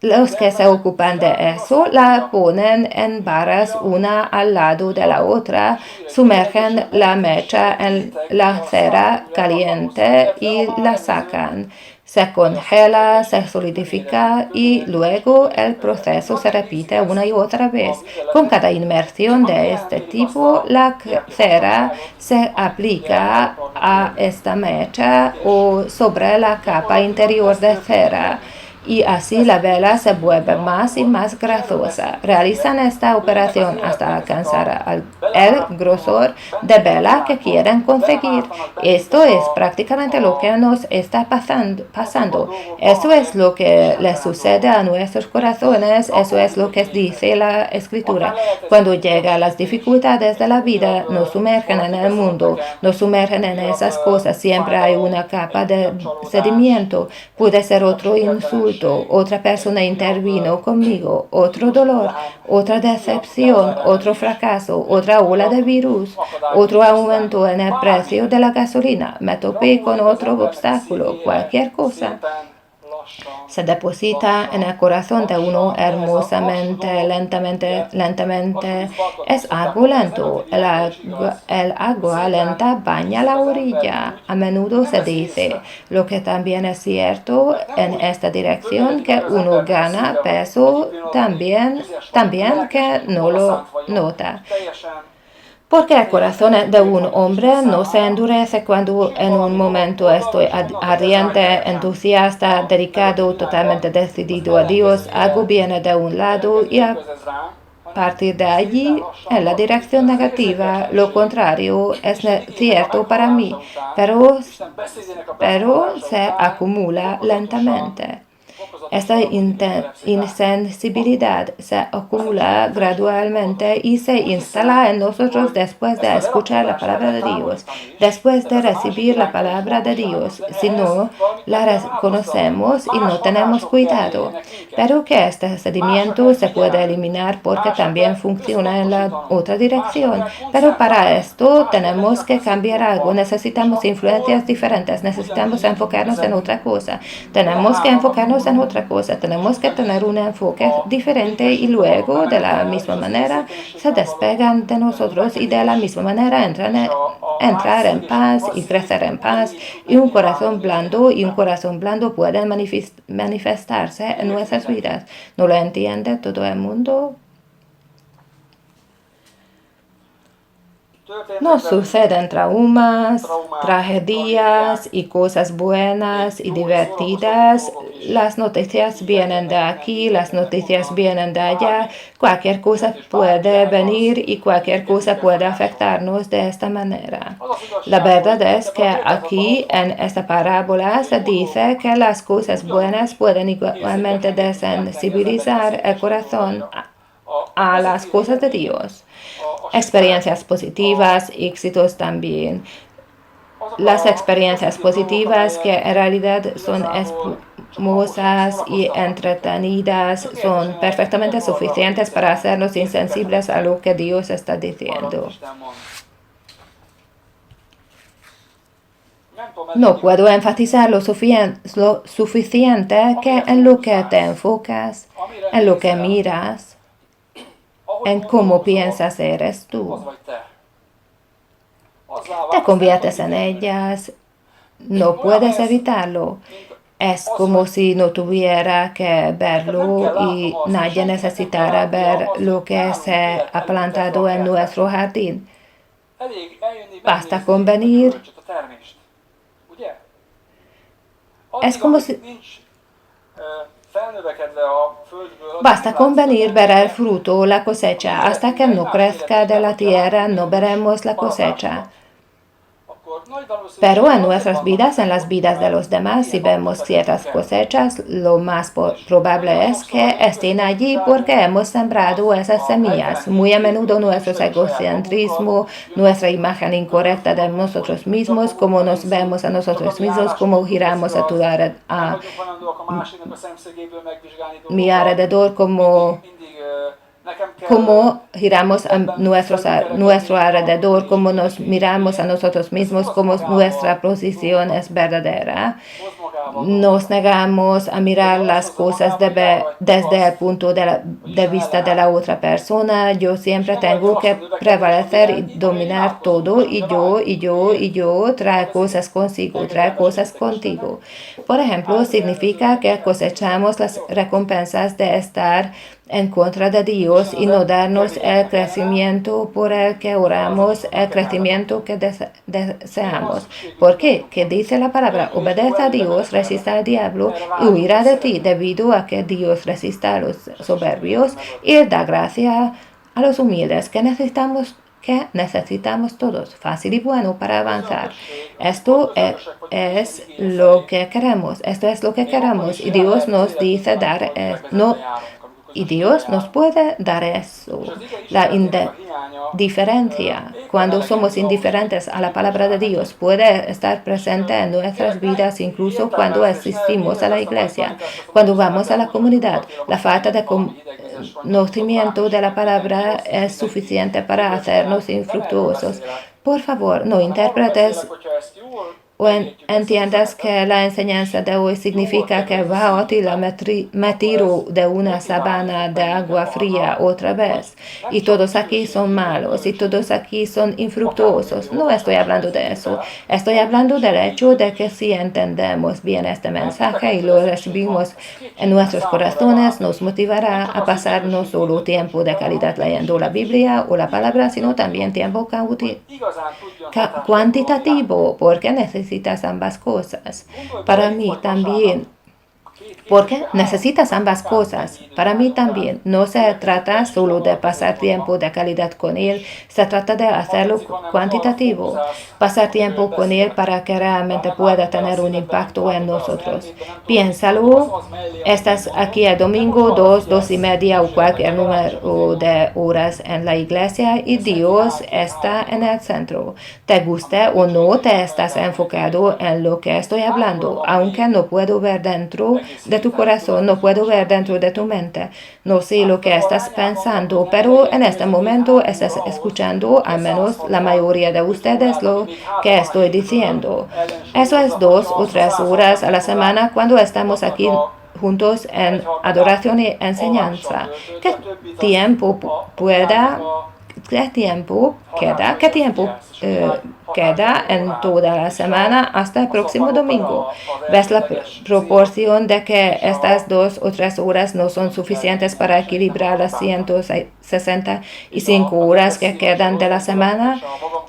Los que se ocupan de eso la ponen en barras una al lado de la otra, sumergen la mecha en la cera caliente y la sacan. Se congela, se solidifica y luego el proceso se repite una y otra vez. Con cada inmersión de este tipo, la cera se aplica a esta mecha o sobre la capa interior de cera. Y así la vela se vuelve más y más grasosa. Realizan esta operación hasta alcanzar el grosor de vela que quieren conseguir. Esto es prácticamente lo que nos está pasando. Eso es lo que les sucede a nuestros corazones. Eso es lo que dice la Escritura. Cuando llegan las dificultades de la vida, nos sumergen en el mundo, nos sumergen en esas cosas. Siempre hay una capa de sedimento. Puede ser otro insulto. Otra persona intervino conmigo, otro dolor, otra decepción, otro fracaso, otra ola de virus, otro aumento en el precio de la gasolina, me topé con otro obstáculo, cualquier cosa. Se deposita en el corazón de uno hermosamente, lentamente. Es algo lento. El agua lenta baña la orilla. A menudo se dice, lo que también es cierto en esta dirección, que uno gana peso también que no lo nota. Porque el corazón de un hombre no se endurece cuando en un momento estoy ardiente, entusiasta, dedicado, totalmente decidido a Dios, algo viene de un lado y a partir de allí en la dirección negativa. Lo contrario es cierto para mí, pero se acumula lentamente. Esta insensibilidad se acumula gradualmente y se instala en nosotros después de escuchar la palabra de Dios, después de recibir la palabra de Dios. Si no la reconocemos y no tenemos cuidado, pero que este sedimento se puede eliminar porque también funciona en la otra dirección. Pero para esto tenemos que cambiar algo, necesitamos influencias diferentes, necesitamos enfocarnos en otra cosa, tenemos que enfocarnos en otra cosa, tenemos que tener un enfoque diferente y luego de la misma manera se despegan de nosotros y de la misma manera entrar en paz y crecer en paz, y un corazón blando pueden manifestarse en nuestras vidas. ¿No lo entiende todo el mundo? Nos suceden traumas, tragedias y cosas buenas y divertidas. Las noticias vienen de aquí, las noticias vienen de allá. Cualquier cosa puede venir y cualquier cosa puede afectarnos de esta manera. La verdad es que aquí en esta parábola se dice que las cosas buenas pueden igualmente desensibilizar el corazón a las cosas de Dios. Experiencias positivas, éxitos también. las experiencias positivas que en realidad son espumosas y entretenidas son perfectamente suficientes para hacernos insensibles a lo que Dios está diciendo. No puedo enfatizar lo suficiente que en lo que te enfocas, en lo que miras, en cómo piensas eres tú. Te conviertes en ellas, no puedes evitarlo. Es como si no tuviera que verlo y nadie necesitara ver lo que se ha plantado en nuestro jardín. Basta con venir. Es como si... Basta con venir ver el fruto o la cosecha. Hasta que no crezca de la tierra, no veremos la cosecha. Pero en nuestras vidas, en las vidas de los demás, si vemos ciertas cosechas, lo más probable es que estén allí porque hemos sembrado esas semillas. Muy a menudo nuestro egocentrismo, nuestra imagen incorrecta de nosotros mismos, cómo nos vemos a nosotros mismos, cómo giramos a mi alrededor, cómo giramos a nuestro alrededor, cómo nos miramos a nosotros mismos, cómo nuestra posición es verdadera. Nos negamos a mirar las cosas desde el punto de vista de la otra persona. Yo siempre tengo que prevalecer y dominar todo, y yo, trae cosas consigo, trae cosas contigo. Por ejemplo, significa que cosechamos las recompensas de estar en contra de Dios y no darnos el crecimiento por el que oramos, el crecimiento que deseamos. ¿Por qué? ¿Qué dice la palabra? Obedece a Dios, resista al diablo y huirá de ti, debido a que Dios resista a los soberbios y da gracia a los humildes. Que necesitamos todos, fácil y bueno para avanzar. Esto es lo que queremos, y Dios nos dice dar y Dios nos puede dar eso, la indiferencia. Cuando somos indiferentes a la palabra de Dios, puede estar presente en nuestras vidas, incluso cuando asistimos a la iglesia, cuando vamos a la comunidad. La falta de conocimiento de la palabra es suficiente para hacernos infructuosos. Por favor, no interpretes o entiendas que la enseñanza de hoy significa que me tiro de una sabana de agua fría otra vez, y todos aquí son malos, y todos aquí son infructuosos. No estoy hablando de eso. Estoy hablando del hecho de que si entendemos bien este mensaje y lo recibimos en nuestros corazones, nos motivará a pasar no solo tiempo de calidad leyendo la Biblia o la palabra, sino también tiempo cuantitativo, porque necesitas ambas cosas. Para mí también. Porque necesitas ambas cosas. Para mí también. No se trata solo de pasar tiempo de calidad con Él, se trata de hacerlo cuantitativo. Pasar tiempo con Él para que realmente pueda tener un impacto en nosotros. Piénsalo. Estás aquí el domingo, 2:30 o cualquier número de horas en la iglesia y Dios está en el centro. Te guste o no, te estás enfocado en lo que estoy hablando, aunque no puedo ver dentro de tu corazón, no puedo ver dentro de tu mente. No sé lo que estás pensando, pero en este momento estás escuchando, al menos la mayoría de ustedes, lo que estoy diciendo. Eso es 2 o 3 horas a la semana cuando estamos aquí juntos en adoración y enseñanza. ¿Qué tiempo queda en toda la semana hasta el próximo domingo? ¿Ves la proporción de que estas 2 o 3 horas no son suficientes para equilibrar las 165 horas que quedan de la semana?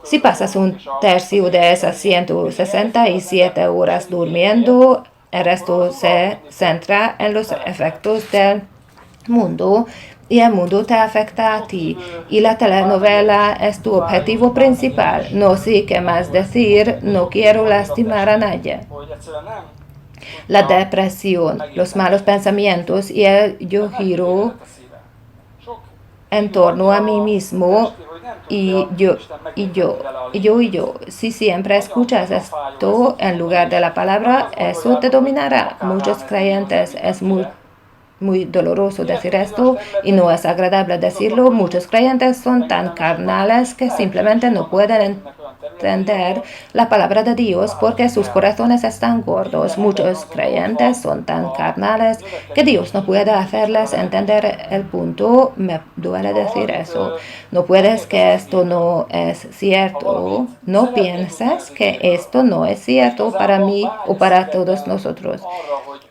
Si pasas un tercio de esas 167 horas durmiendo, el resto se centra en los efectos del mundo, y el mundo te afecta a ti, y la telenovela es tu objetivo principal. No sé qué más decir, no quiero lastimar a nadie. La depresión, los malos pensamientos y el yo giro en torno a mí mismo y yo, y yo, y yo, y yo. Si siempre escuchas esto en lugar de la palabra, eso te dominará. Muchos creyentes es muy doloroso decir esto y no es agradable decirlo. Muchos creyentes son tan carnales que simplemente no pueden entender la palabra de Dios porque sus corazones están gordos. Muchos creyentes son tan carnales que Dios no puede hacerles entender el punto. Me duele decir eso. No puedes que esto no es cierto. No pienses que esto no es cierto para mí o para todos nosotros.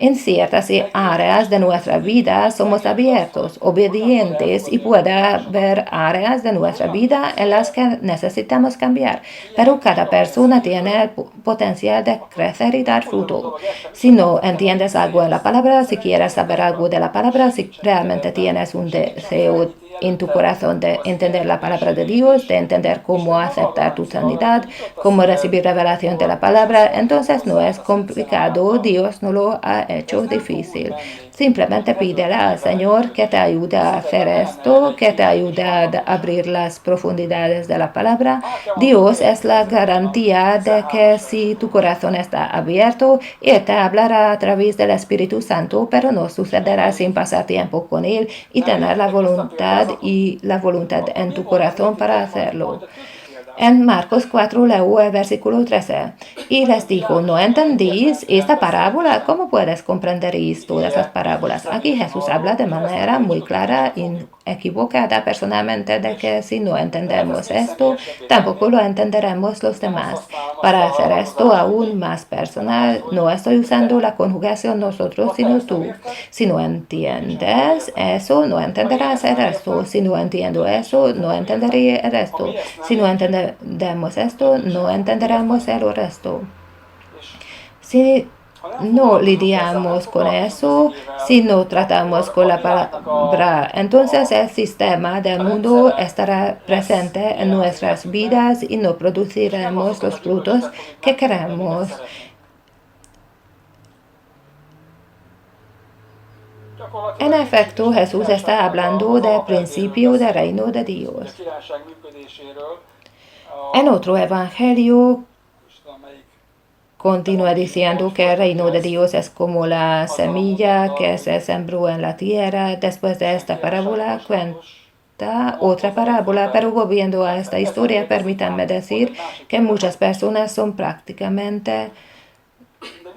En ciertas áreas de nuestra vida somos abiertos, obedientes y puede haber áreas de nuestra vida en las que necesitamos cambiar, pero cada persona tiene el potencial de crecer y dar fruto. Si no entiendes algo en la palabra, si quieres saber algo de la palabra, si realmente tienes un deseo en tu corazón de entender la palabra de Dios, de entender cómo aceptar tu sanidad, cómo recibir revelación de la palabra, entonces no es complicado, Dios no lo ha hecho difícil. Simplemente pídele al Señor que te ayude a hacer esto, que te ayude a abrir las profundidades de la palabra. Dios es la garantía de que si tu corazón está abierto, Él te hablará a través del Espíritu Santo, pero no sucederá sin pasar tiempo con Él y tener la voluntad en tu corazón para hacerlo. En Marcos 4 leo el versículo 13. Y les dijo, ¿no entendís esta parábola? ¿Cómo puedes comprender todas esas parábolas? Aquí Jesús habla de manera muy clara y equivocada personalmente de que si no entendemos esto, tampoco lo entenderemos los demás. Para hacer esto aún más personal, no estoy usando la conjugación nosotros, sino tú. Si no entiendes eso, no entenderás el resto. Si no entiendo eso, no entenderé el resto. Si no entendemos esto, no entenderemos el resto. Si no lidiamos con eso, si no tratamos con la palabra, entonces el sistema del mundo estará presente en nuestras vidas y no produciremos los frutos que queremos. En efecto, Jesús está hablando del principio del reino de Dios. En otro evangelio continúa diciendo que el reino de Dios es como la semilla que se sembró en la tierra. Después de esta parábola cuenta otra parábola, pero volviendo a esta historia, permítanme decir que muchas personas son prácticamente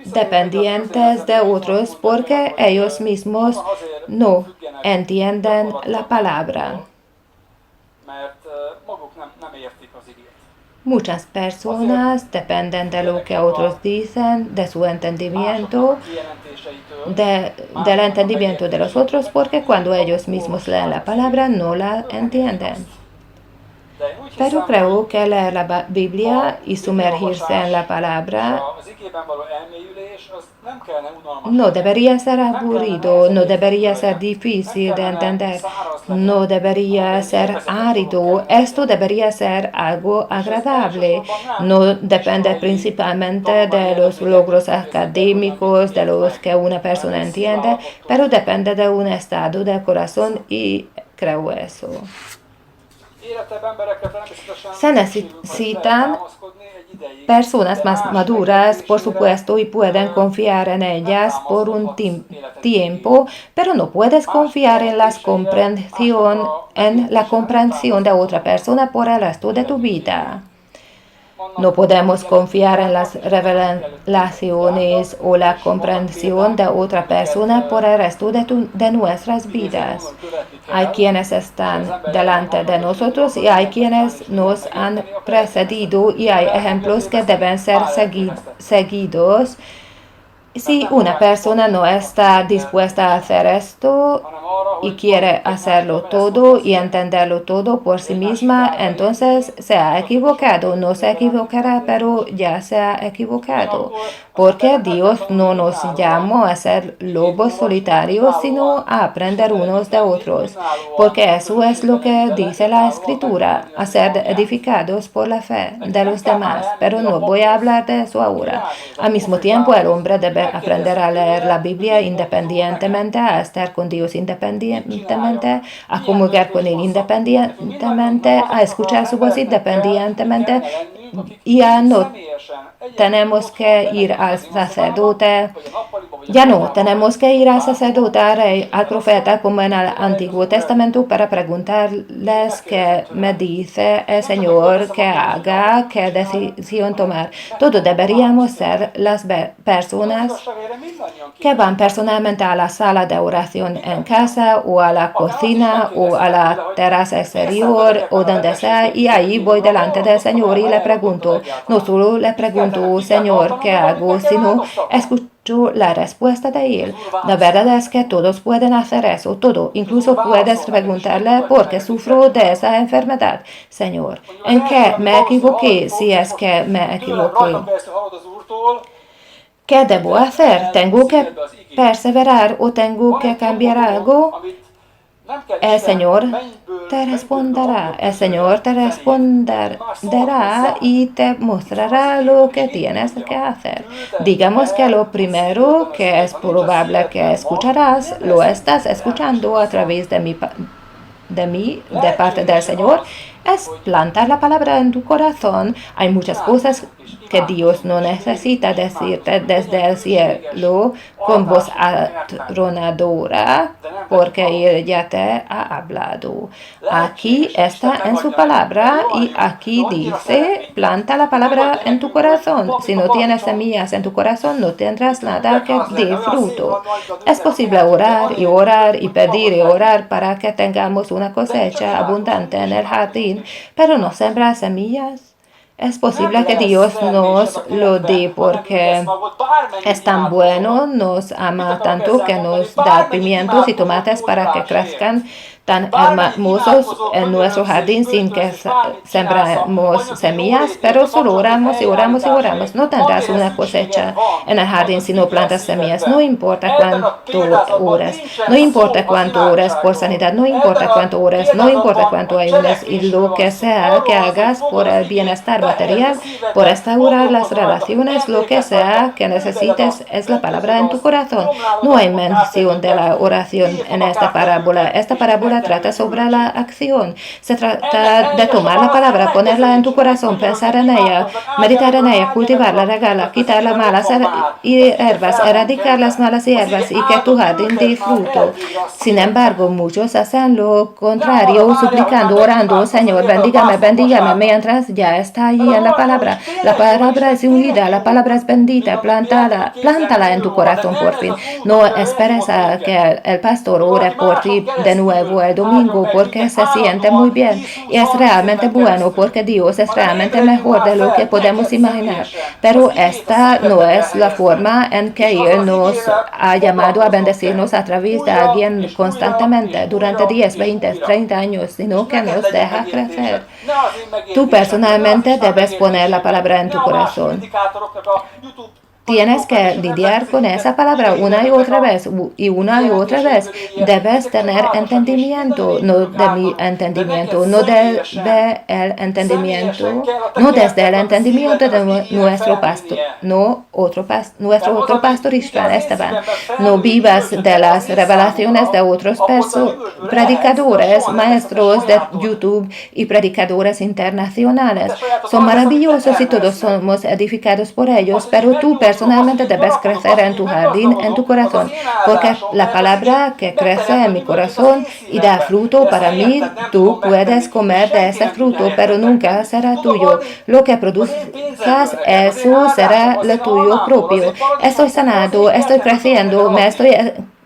dependientes de otros porque ellos mismos no entienden la palabra. Muchas personas dependen de lo que otros dicen, de su entendimiento, del entendimiento de los otros, porque cuando ellos mismos leen la palabra no la entienden. Pero creo que leer la Biblia y sumergirse en la palabra no debería ser aburrido, no debería ser difícil de entender, no debería ser árido, esto debería ser algo agradable. No depende principalmente de los logros académicos, de los que una persona entiende, pero depende de un estado del corazón y creo eso. Se necesitan personas más maduras, por supuesto, y pueden confiar en ellas por un tiempo, pero no puedes confiar en la comprensión de otra persona por el resto de tu vida. No podemos confiar en las revelaciones o la comprensión de otra persona por el resto de nuestras vidas. Hay quienes están delante de nosotros y hay quienes nos han precedido y hay ejemplos que deben ser seguidos. Si una persona no está dispuesta a hacer esto y quiere hacerlo todo y entenderlo todo por sí misma, entonces se ha equivocado. No se equivocará, pero ya se ha equivocado. Porque Dios no nos llamó a ser lobos solitarios, sino a aprender unos de otros. Porque eso es lo que dice la Escritura, a ser edificados por la fe de los demás. Pero no voy a hablar de eso ahora. Al mismo tiempo, el hombre debe aprender a leer la Biblia independientemente, a estar con Dios independientemente independientemente, a comulgar con él independientemente, a escuchar su voz independientemente. Ya no tenemos que ir al sacerdote, ya no tenemos que ir al sacerdote, al profeta, como en el Antiguo Testamento, para preguntarles qué me dice el Señor que haga, qué decisión tomar. Todos deberíamos ser las personas que van personalmente a la sala de oración en casa, o a la cocina, o a la terraza exterior, o donde sea, y ahí voy delante del Señor y le pregunto. No solo le pregunto, Señor, ¿qué hago?, sino escucho la respuesta de Él. La verdad es que todos pueden hacer eso, todo. Incluso puedes preguntarle por qué sufro de esa enfermedad. Señor, ¿en qué me equivoqué, si es que me equivoqué? ¿Qué debo hacer? ¿Tengo que perseverar o tengo que cambiar algo? El Señor te responderá. El Señor te responderá y te mostrará lo que tienes que hacer. Digamos que lo primero que es probable que escucharás, lo estás escuchando a través de parte del Señor, es plantar la palabra en tu corazón. Hay muchas cosas que Dios no necesita decirte desde el cielo con voz atronadora, porque Él ya te ha hablado. Aquí está en su palabra, y aquí dice, planta la palabra en tu corazón. Si no tienes semillas en tu corazón, no tendrás nada que dé fruto. Es posible orar y pedir y orar para que tengamos una cosecha abundante en el jardín, pero no sembrar semillas. Es posible que Dios nos lo dé porque es tan bueno, nos ama tanto, que nos da pimientos y tomates para que crezcan tan hermosos en nuestro jardín sin que sembremos semillas, pero solo oramos y oramos y oramos. No tendrás una cosecha en el jardín si no plantas semillas. No importa cuánto ores, no importa cuánto ores por sanidad, no importa cuánto ores, no importa cuánto ayunes, y lo que sea que hagas por el bienestar material, por restaurar las relaciones, lo que sea que necesites, es la palabra en tu corazón. No hay mención de la oración en esta parábola. Esta parábola trata sobre la acción. Se trata de tomar la palabra, ponerla en tu corazón, pensar en ella, meditar en ella, cultivarla, regarla, quitar las malas hierbas, erradicar las malas hierbas, y que tu jardín dé fruto. Sin embargo, muchos hacen lo contrario, suplicando, orando, Señor, bendígame, bendígame, mientras ya está allí en la palabra. La palabra es ungida, la palabra es bendita, plántala en tu corazón por fin. No esperes a que el pastor ore por ti de nuevo el domingo, porque se siente muy bien y es realmente bueno, porque Dios es realmente mejor de lo que podemos imaginar. Pero esta no es la forma en que Él nos ha llamado a bendecirnos a través de alguien constantemente durante 10, 20, 30 años, sino que nos deja crecer. Tú personalmente debes poner la palabra en tu corazón. Tienes que lidiar con esa palabra una y otra vez, y una y otra vez. Debes tener entendimiento, no de mi entendimiento, no del entendimiento, no desde el entendimiento de nuestro pastor, nuestro otro pastor Israel Esteban. No vivas de las revelaciones de otros predicadores, maestros de YouTube y predicadores internacionales. Son maravillosos y todos somos edificados por ellos, pero tú personalmente debes crecer en tu jardín, en tu corazón, porque la palabra que crece en mi corazón y da fruto para mí, tú puedes comer de ese fruto, pero nunca será tuyo. Lo que produzcas, eso será lo tuyo propio. Estoy sanado, estoy creciendo, me estoy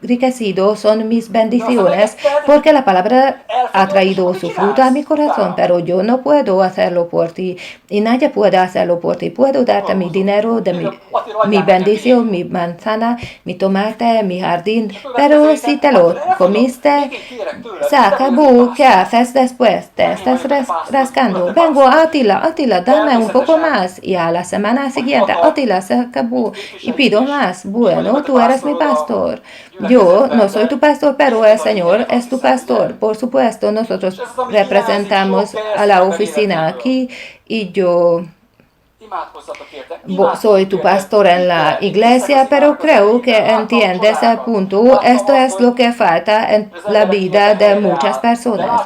enriquecido, son mis bendiciones, porque la palabra ha traído su fruto a mi corazón, pero yo no puedo hacerlo por ti, y nadie puede hacerlo por ti. Puedo darte mi dinero, mi bendición, mi manzana, mi tomate, mi jardín, pero si te lo comiste, se acabó. ¿Qué haces después? Te estás rascando. Vengo, Atila, dame un poco más, y a la semana siguiente, Atila, se acabó, y pido más. Bueno, tú eres mi pastor. Yo no soy tu pastor, pero el Señor es tu pastor. Por supuesto, nosotros representamos a la oficina aquí, y yo Soy tu pastor en la iglesia, pero creo que entiendes el punto. Esto es lo que falta en la vida de muchas personas.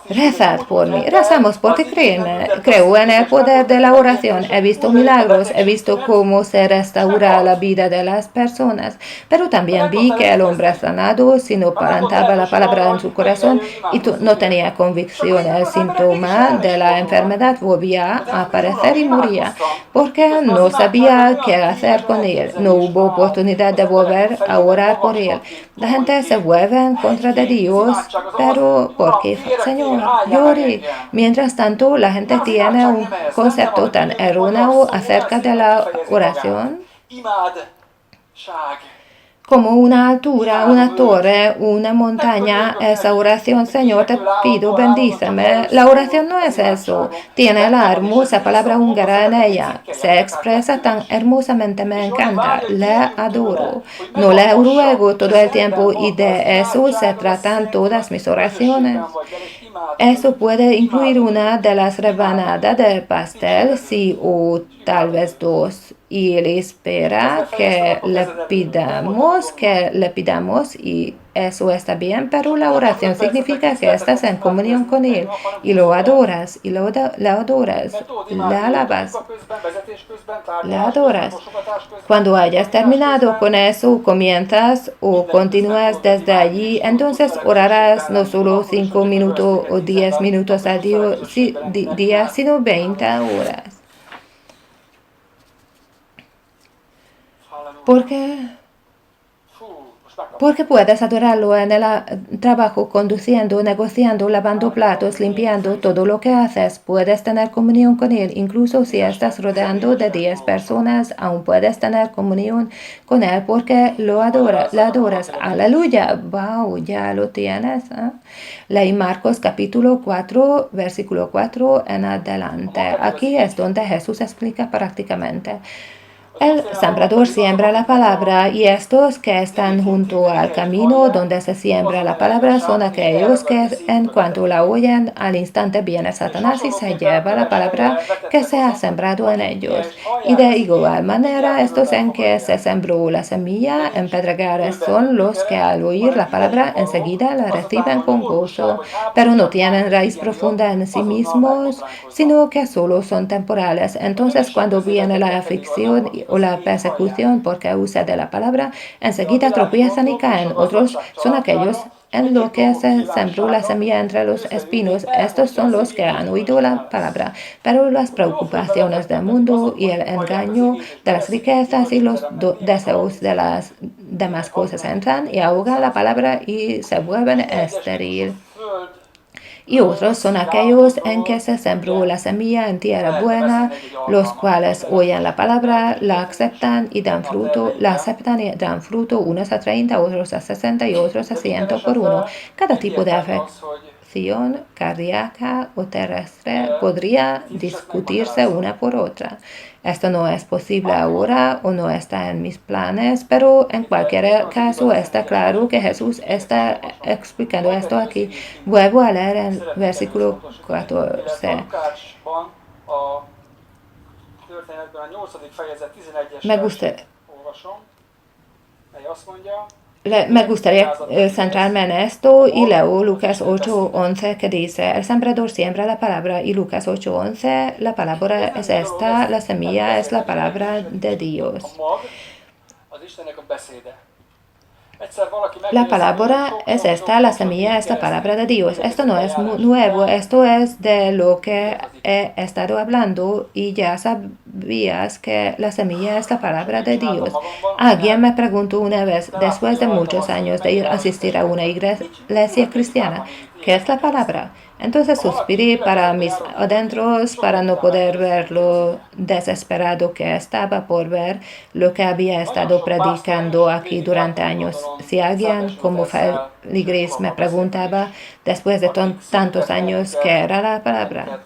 Rezad por mí. Rezamos porque creo en el poder de la oración. He visto milagros, he visto cómo se restaura la vida de las personas. Pero también vi que el hombre sanado, si no plantaba la palabra en su corazón y no tenía convicción, el síntoma de la enfermedad volvía a aparecer y moría, porque no sabía qué hacer con él. No hubo oportunidad de volver a orar por él. La gente se vuelve en contra de Dios, pero ¿por qué, Señor? Llore. Mientras tanto, la gente tiene un concepto tan erróneo acerca de la oración como una altura, una torre, una montaña. Esa oración, Señor, te pido, bendíceme. La oración no es eso. Tiene la hermosa palabra húngara en ella. Se expresa tan hermosamente, me encanta. Le adoro. No le ruego todo el tiempo y de eso se tratan todas mis oraciones. Eso puede incluir una de las rebanadas del pastel, sí, o tal vez dos. Y él espera que le pidamos y eso está bien, pero la oración significa que estás en comunión con Él y lo adoras, y le adoras, le alabas, le adoras. Cuando hayas terminado con eso, comienzas o continúas desde allí, entonces orarás no solo 5 minutos o 10 minutos al día, sino 20 horas. Porque puedes adorarlo en el trabajo, conduciendo, negociando, lavando platos, limpiando, todo lo que haces. Puedes tener comunión con Él. Incluso si estás rodeando de 10 personas, aún puedes tener comunión con Él porque le adoras. Aleluya. Wow, ya lo tienes. Leí Marcos capítulo 4, versículo 4 en adelante. Aquí es donde Jesús explica prácticamente. El sembrador siembra la palabra y estos que están junto al camino donde se siembra la palabra son aquellos que en cuanto la oyen al instante viene Satanás y se lleva la palabra que se ha sembrado en ellos. Y de igual manera estos en que se sembró la semilla en pedregales son los que al oír la palabra enseguida la reciben con gozo, pero no tienen raíz profunda en sí mismos, sino que solo son temporales. Entonces cuando viene la aflicción o la persecución por causa de la palabra, enseguida tropiezan y caen. Otros son aquellos en lo que se sembró la semilla entre los espinos. Estos son los que han oído la palabra, pero las preocupaciones del mundo y el engaño de las riquezas y los deseos de las demás cosas entran y ahogan la palabra y se vuelven estéril. Y otros son aquellos en que se sembró la semilla en tierra buena, los cuales oyen la palabra, la aceptan y dan fruto, unos a 30, otros a 60 y otros a 100 por uno. Cada tipo de afección cardíaca o terrestre podría discutirse una por otra. Esto no es posible ahora o no está en mis planes, pero en cualquier caso está claro que Jesús está explicando esto aquí. Vuelvo a leer el versículo 14. Me gustaría centrarme en esto y leo Lucas 8:11 que dice, el sembrador siembra la palabra y Lucas 8:11, la palabra es esta, la semilla es la palabra de Dios. La palabra es esta, la semilla es la palabra de Dios. Esto no es nuevo, esto es de lo que he estado hablando y ya sabías que la semilla es la palabra de Dios. Alguien me preguntó una vez, después de muchos años de asistir a una iglesia cristiana, ¿qué es la palabra? Entonces suspiré para mis adentros para no poder ver lo desesperado que estaba por ver lo que había estado predicando aquí durante años. Si alguien como feligres me preguntaba después de tantos años qué era la palabra.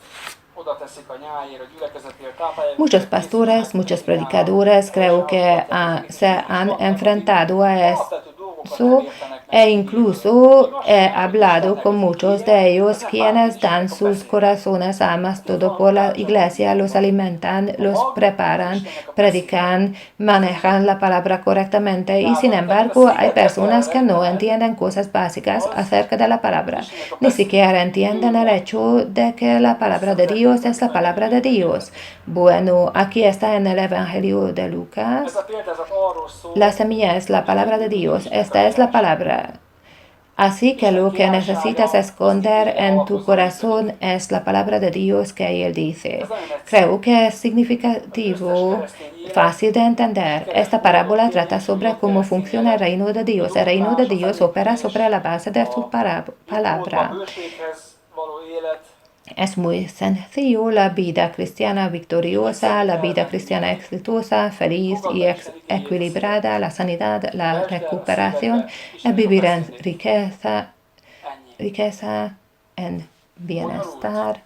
Muchos pastores, muchos predicadores creo que se han enfrentado a eso E incluso he hablado con muchos de ellos quienes dan sus corazones almas todo por la iglesia, los alimentan, los preparan, predican, manejan la palabra correctamente y sin embargo hay personas que no entienden cosas básicas acerca de la palabra. Ni siquiera entienden el hecho de que la palabra de Dios es la palabra de Dios. Bueno, aquí está en el Evangelio de Lucas. La semilla es la palabra de Dios. Esta es la palabra. Así que lo que necesitas esconder en tu corazón es la palabra de Dios que Él dice. Creo que es significativo, fácil de entender. Esta parábola trata sobre cómo funciona el reino de Dios. El reino de Dios opera sobre la base de su palabra. Es muy sencillo, la vida cristiana victoriosa, la vida cristiana exitosa, feliz y equilibrada, la sanidad, la recuperación, el vivir en riqueza, en bienestar,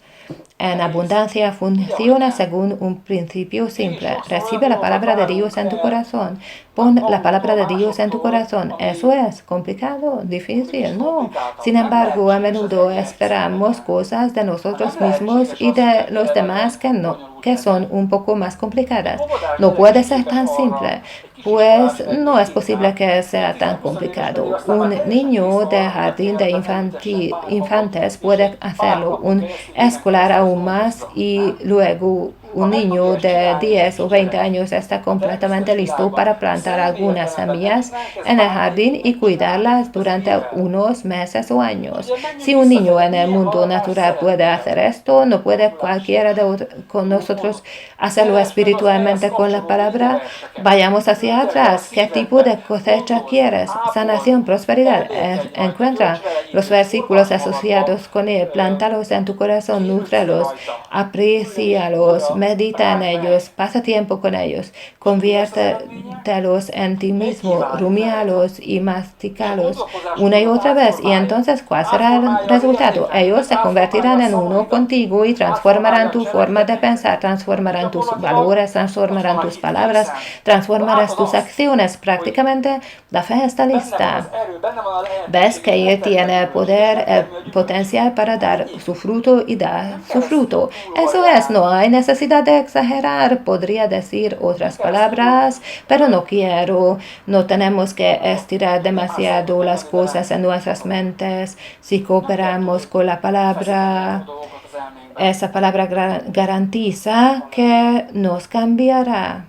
en abundancia, funciona según un principio simple. Recibe la palabra de Dios en tu corazón. Pon la palabra de Dios en tu corazón. ¿Eso es complicado? ¿Difícil? No. Sin embargo, a menudo esperamos cosas de nosotros mismos y de los demás que son un poco más complicadas. No puede ser tan simple. Pues no es posible que sea tan complicado. Un niño de jardín de infantes puede hacerlo, un escolar aún más y luego un niño de 10 o 20 años está completamente listo para plantar algunas semillas en el jardín y cuidarlas durante unos meses o años. Si un niño en el mundo natural puede hacer esto, ¿no puede cualquiera de con nosotros hacerlo espiritualmente con la palabra? Vayamos hacia atrás. ¿Qué tipo de cosecha quieres? Sanación, prosperidad. Encuentra los versículos asociados con él, plántalos en tu corazón, nútrelos, aprécialos, medita en ellos, pasa tiempo con ellos, conviértelos en ti mismo, rumíalos y mastícalos una y otra vez. Y entonces, ¿cuál será el resultado? Ellos se convertirán en uno contigo y transformarán tu forma de pensar, transformarán tus valores, transformarán tus palabras, transformarás tus acciones. Prácticamente la fe está lista. Ves que Él tiene el poder, el potencial para dar su fruto y da su fruto. Eso es, no hay necesidad de exagerar, podría decir otras palabras, pero no quiero. No tenemos que estirar demasiado las cosas en nuestras mentes. Si cooperamos con la palabra, esa palabra garantiza que nos cambiará.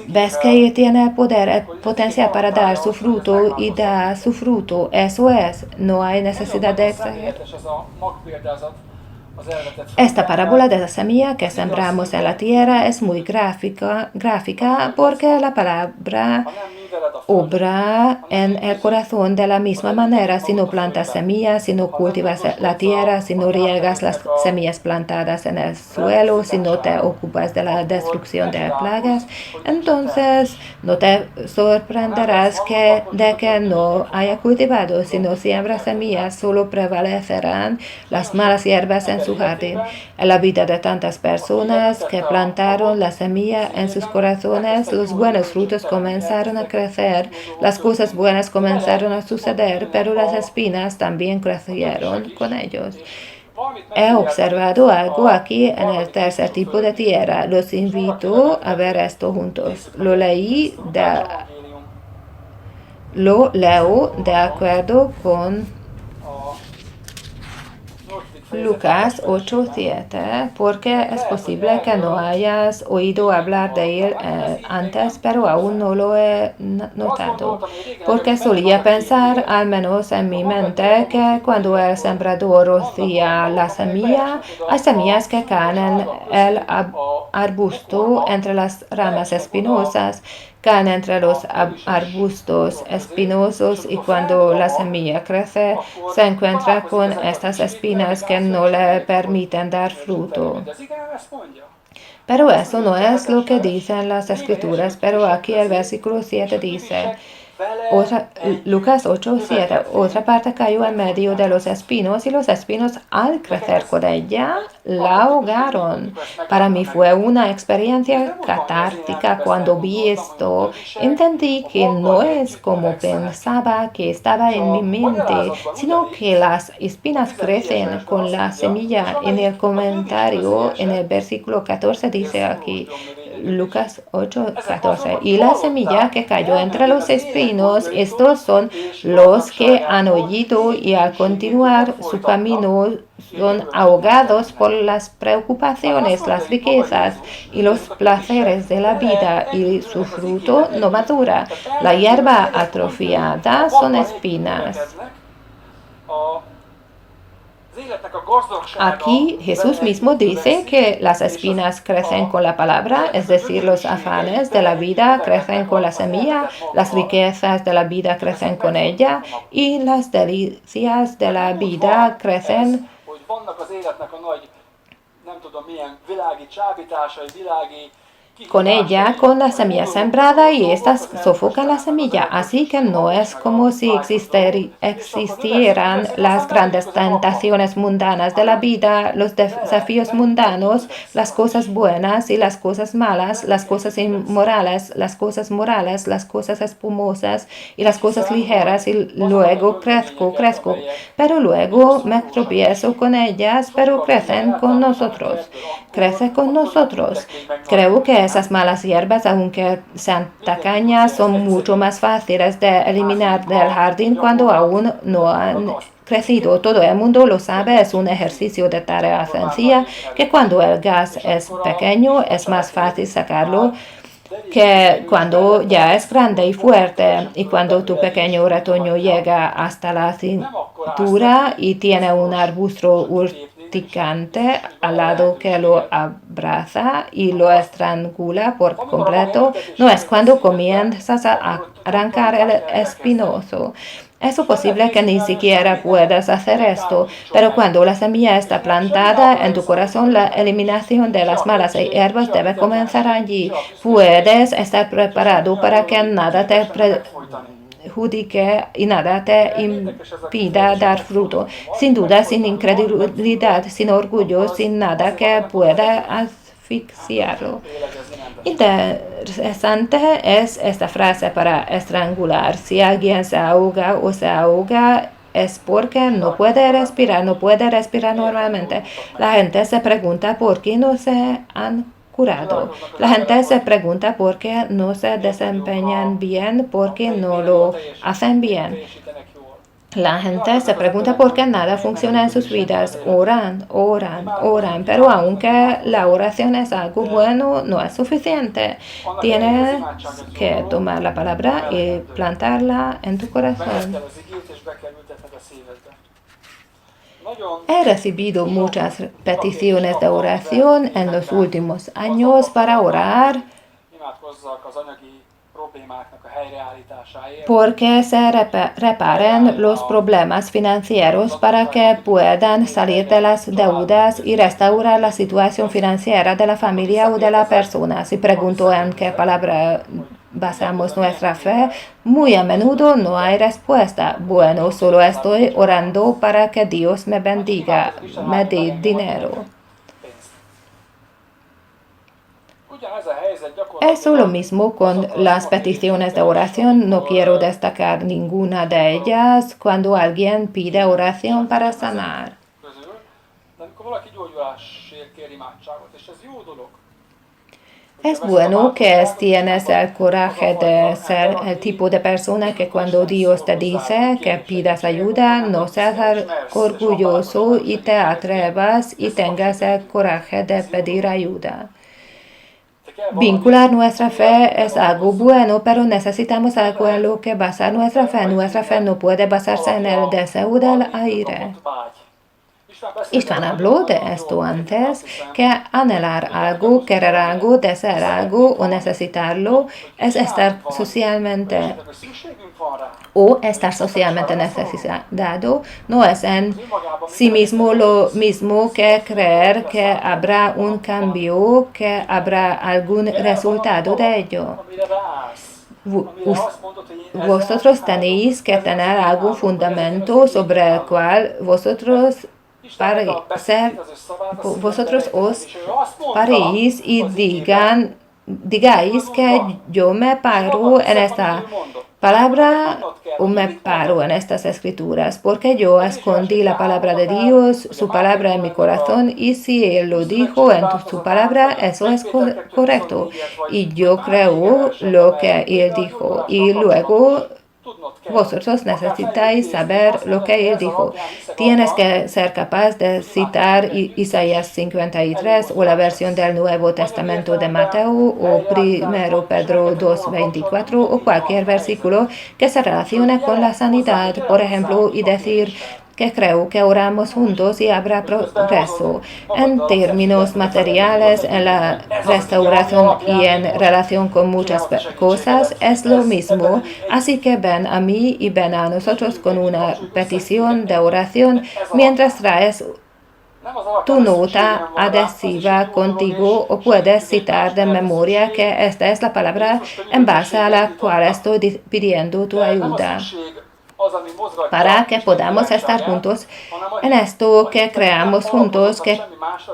Ves que Él tiene el poder, el potencial para dar su fruto y da su fruto. Eso es, no hay necesidad de exagerar. Esta parábola de la semilla que sembramos en la tierra es muy gráfica porque la palabra obra en el corazón de la misma manera. Si no plantas semillas, si no cultivas la tierra, si no riegas las semillas plantadas en el suelo, si no te ocupas de la destrucción de plagas, entonces no te sorprenderás de que no haya cultivado. Si no siembras semillas, solo prevalecerán las malas hierbas en su jardín. En la vida de tantas personas que plantaron la semilla en sus corazones, los buenos frutos comenzaron a crecer, las cosas buenas comenzaron a suceder, pero las espinas también crecieron con ellos. He observado algo aquí en el tercer tipo de tierra. Los invito a ver esto juntos. Lo leo de acuerdo con Lucas 8:7, porque es posible que no hayas oído hablar de él antes, pero aún no lo he notado, porque solía pensar, al menos en mi mente, que cuando el sembrador rocía la semilla, hay semillas que caen en el arbusto entre las ramas espinosas, caen entre los arbustos espinosos y cuando la semilla crece se encuentra con estas espinas que no le permiten dar fruto. Pero eso no es lo que dicen las escrituras, pero aquí el versículo 7 dice, Lucas 8:7. Otra parte cayó en medio de los espinos y los espinos al crecer con ella la ahogaron. Para mí fue una experiencia catártica cuando vi esto. Entendí que no es como pensaba que estaba en mi mente, sino que las espinas crecen con la semilla. En el comentario, en el versículo 14 dice aquí, Lucas 8:14. Y la semilla que cayó entre los espinos, estos son los que han oído y al continuar su camino son ahogados por las preocupaciones, las riquezas y los placeres de la vida y su fruto no madura. La hierba atrofiada son espinas. Aquí Jesús mismo dice que las espinas crecen con la palabra, es decir, los afanes de la vida crecen con la semilla, las riquezas de la vida crecen con ella y las delicias de la vida crecen con ella, con la semilla sembrada y estas sofocan la semilla. Así que no es como si existieran las grandes tentaciones mundanas de la vida, los desafíos mundanos, las cosas buenas y las cosas malas, las cosas inmorales, las cosas morales, las cosas espumosas y las cosas ligeras y luego crezco, pero luego me tropiezo con ellas, pero crecen con nosotros. Crece con nosotros. Creo que esas malas hierbas, aunque sean tacañas, son mucho más fáciles de eliminar del jardín cuando aún no han crecido. Todo el mundo lo sabe, es un ejercicio de tarea sencilla, que cuando el gas es pequeño es más fácil sacarlo que cuando ya es grande y fuerte, y cuando tu pequeño retoño llega hasta la cintura y tiene un arbusto urticante al lado que lo abraza y lo estrangula por completo, no es cuando comienzas a arrancar el espinoso. Es posible que ni siquiera puedas hacer esto, pero cuando la semilla está plantada en tu corazón, la eliminación de las malas hierbas debe comenzar allí. Puedes estar preparado para que nada te perjudique y nada te impida dar fruto. Sin duda, sin incredulidad, sin orgullo, sin nada que pueda asfixiarlo. Interesante es esta frase para estrangular. Si alguien se ahoga o se ahoga es porque no puede respirar normalmente. La gente se pregunta por qué no se han curado. La gente se pregunta por qué no se desempeñan bien, por qué no lo hacen bien. La gente se pregunta por qué nada funciona en sus vidas. Oran, pero aunque la oración es algo bueno, no es suficiente. Tienes que tomar la palabra y plantarla en tu corazón. He recibido muchas peticiones de oración en los últimos años para orar porque se reparen los problemas financieros para que puedan salir de las deudas y restaurar la situación financiera de la familia o de la persona. Si pregunto en qué palabra basamos nuestra fe, muy a menudo no hay respuesta. Bueno, solo estoy orando para que Dios me bendiga, me dé dinero. Es lo mismo con las peticiones de oración. No quiero destacar ninguna de ellas cuando alguien pide oración para sanar. Es bueno que tienes el coraje de ser el tipo de persona que cuando Dios te dice que pidas ayuda, no seas orgulloso y te atrevas y tengas el coraje de pedir ayuda. Vincular nuestra fe es algo bueno, pero necesitamos algo en lo que basar nuestra fe. Nuestra fe no puede basarse en el deseo del aire. István habló de esto antes, que anhelar algo, querer algo, desear algo o necesitarlo es estar socialmente necesitado, no es en sí mismo lo mismo que creer que habrá un cambio, que habrá algún resultado de ello. vosotros tenéis que tener algún fundamento sobre el cual vosotros os paréis y digáis que yo me paro en esta palabra o me paro en estas escrituras, porque yo escondí la palabra de Dios, su palabra en mi corazón, y si Él lo dijo en su palabra, eso es correcto. Y yo creo lo que Él dijo. Y luego vosotros necesitáis saber lo que Él dijo. Tienes que ser capaz de citar Isaías 53 o la versión del Nuevo Testamento de Mateo o 1 Pedro 2:24 o cualquier versículo que se relacione con la sanidad, por ejemplo, y decir que creo que oramos juntos y habrá progreso en términos materiales, en la restauración y en relación con muchas cosas, es lo mismo. Así que ven a mí y ven a nosotros con una petición de oración mientras traes tu nota adhesiva contigo o puedes citar de memoria que esta es la palabra en base a la cual estoy pidiendo tu ayuda para que podamos estar juntos en esto, que creamos juntos, que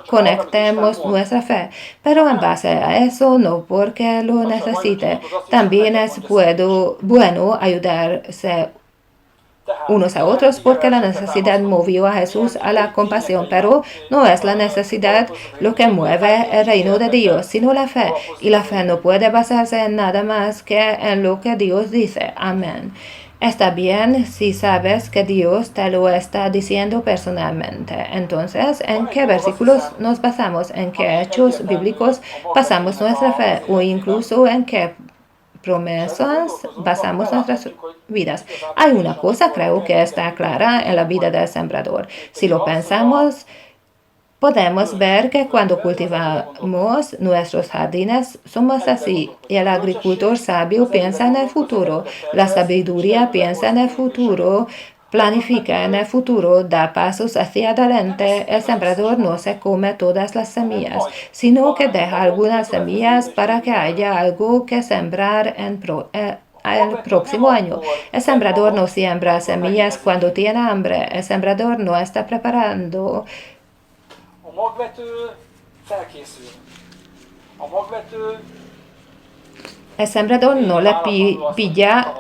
conectemos nuestra fe. Pero en base a eso, no porque lo necesite, también es bueno ayudarse unos a otros porque la necesidad movió a Jesús a la compasión, pero no es la necesidad lo que mueve el reino de Dios, sino la fe. Y la fe no puede basarse en nada más que en lo que Dios dice. Amén. Está bien si sabes que Dios te lo está diciendo personalmente. Entonces, ¿en qué versículos nos basamos? ¿En qué hechos bíblicos basamos nuestra fe? ¿O incluso en qué promesas basamos nuestras vidas? Hay una cosa, creo que está clara en la vida del sembrador. Si lo pensamos, podemos ver que cuando cultivamos nuestros jardines somos así. Y el agricultor sabio piensa en el futuro. La sabiduría piensa en el futuro, planifica en el futuro, da pasos hacia adelante. El sembrador no se come todas las semillas, sino que deja algunas semillas para que haya algo que sembrar el próximo año. El sembrador no siembra semillas cuando tiene hambre. El sembrador no está preparando. El sembrador no le pilla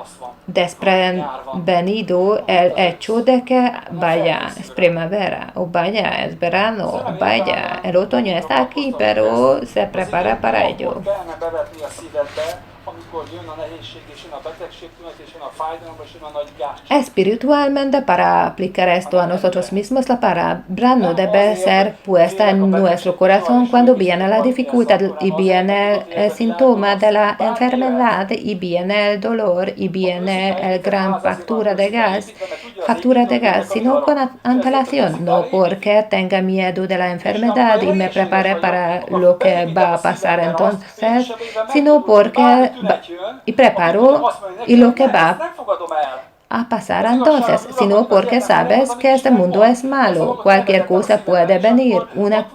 desprevenido el hecho de que vaya, es primavera, o vaya, es verano, o vaya, el otoño está aquí, pero se prepara para ello. Espiritualmente, para aplicar esto a nosotros mismos, la palabra no debe ser puesta en nuestro corazón cuando viene la dificultad y viene el síntoma de la enfermedad y viene el dolor y viene el gran factura de gas, sino con antelación, no porque tenga miedo de la enfermedad y me prepare para lo que va a pasar entonces, sino porque y preparo y lo que va a pasar entonces, sino porque sabes que este mundo es malo. Cualquier cosa puede venir. Una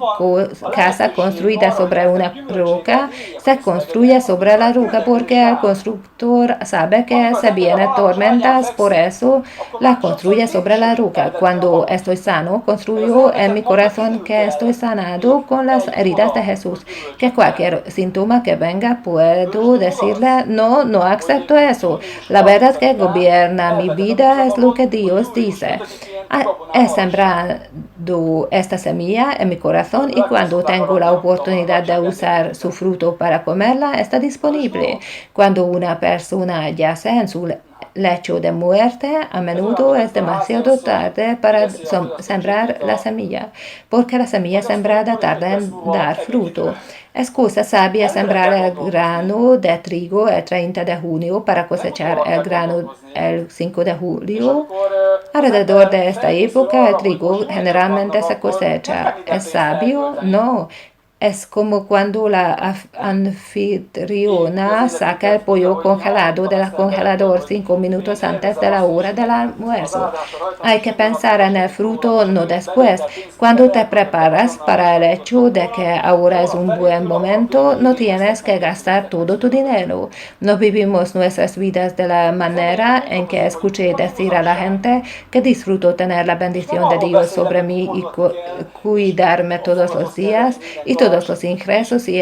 casa construida sobre una roca se construye sobre la roca porque el constructor sabe que se vienen tormentas, por eso la construye sobre la roca. Cuando estoy sano, construyo en mi corazón que estoy sanado con las heridas de Jesús, que cualquier síntoma que venga puedo decirle, no acepto eso. La verdad que gobierna mi vida es lo que Dios dice. He sembrado esta semilla en mi corazón y cuando tengo la oportunidad de usar su fruto para comerla, está disponible. Cuando una persona yace en su lecho de muerte, a menudo es demasiado tarde para sembrar la semilla, porque la semilla sembrada tarda en dar fruto. Es cosa sabia sembrar el grano de trigo el 30 de junio para cosechar el grano el 5 de julio. Alrededor de esta época el trigo generalmente se cosecha. ¿Es sabio? No. Es como cuando la anfitriona saca el pollo congelado del congelador 5 minutos antes de la hora del almuerzo. Hay que pensar en el fruto, no después. Cuando te preparas para el hecho de que ahora es un buen momento, no tienes que gastar todo tu dinero. No vivimos nuestras vidas de la manera en que escuché decir a la gente que disfruto tener la bendición de Dios sobre mí y cuidarme todos los días y todos los ingresos y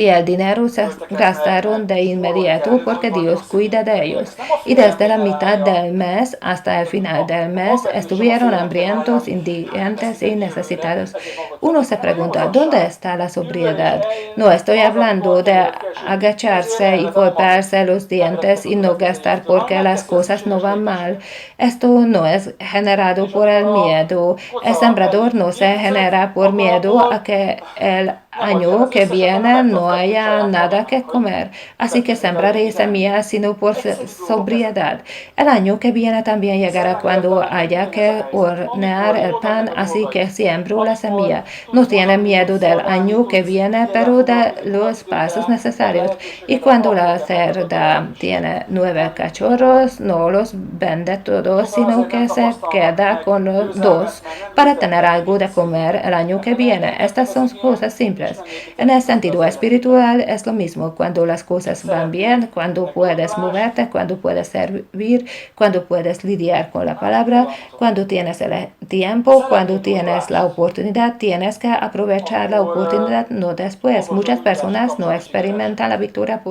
el dinero se gastaron de inmediato porque Dios cuida de ellos. Y desde la mitad del mes hasta el final del mes estuvieron hambrientos, indigentes y necesitados. Uno se pregunta, ¿dónde está la sobriedad? No estoy hablando de agacharse y golpearse los dientes y no gastar porque las cosas no van mal. Esto no es generado por el miedo. El sembrador no se genera por miedo a que el año que viene no haya nada que comer, así que sembraré semillas sino por sobriedad. El año que viene también llegará cuando haya que hornear el pan, así que siembro la semilla. No tiene miedo del año que viene, pero de los pasos necesarios. Y cuando la cerda tiene 9 cachorros, no los vende todos, sino que se queda con los 2 para tener algo de comer el año que viene. Estas son cosas simples. En el sentido espiritual es lo mismo. Cuando las cosas van bien, cuando puedes moverte, cuando puedes servir, cuando puedes lidiar con la palabra, cuando tienes el tiempo, cuando tienes la oportunidad, tienes que aprovechar la oportunidad, no después. Muchas personas no experimentan la victoria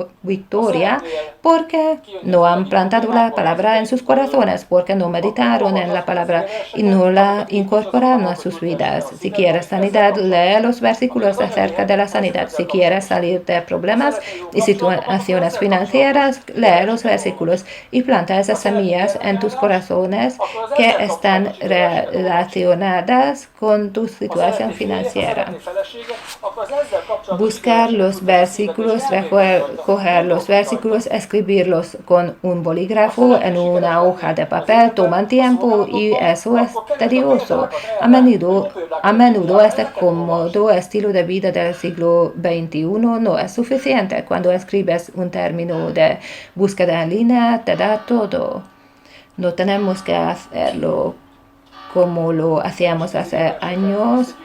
porque no han plantado la palabra en sus corazones, porque no meditaron en la palabra y no la incorporaron a sus vidas. Si quieres sanidad, lee los versículos acerca de la sanidad. Si quieres salir de problemas y situaciones financieras, lee los versículos y planta esas semillas en tus corazones que están relacionadas con tu situación financiera. Buscar los versículos, recoger los versículos, escribirlos con un bolígrafo en una hoja de papel toman tiempo y eso es tedioso. A menudo este cómodo estilo de vida del siglo XXI no es suficiente. Cuando escribes un término de búsqueda en línea, te da todo. No tenemos que hacerlo como lo hacíamos hace años,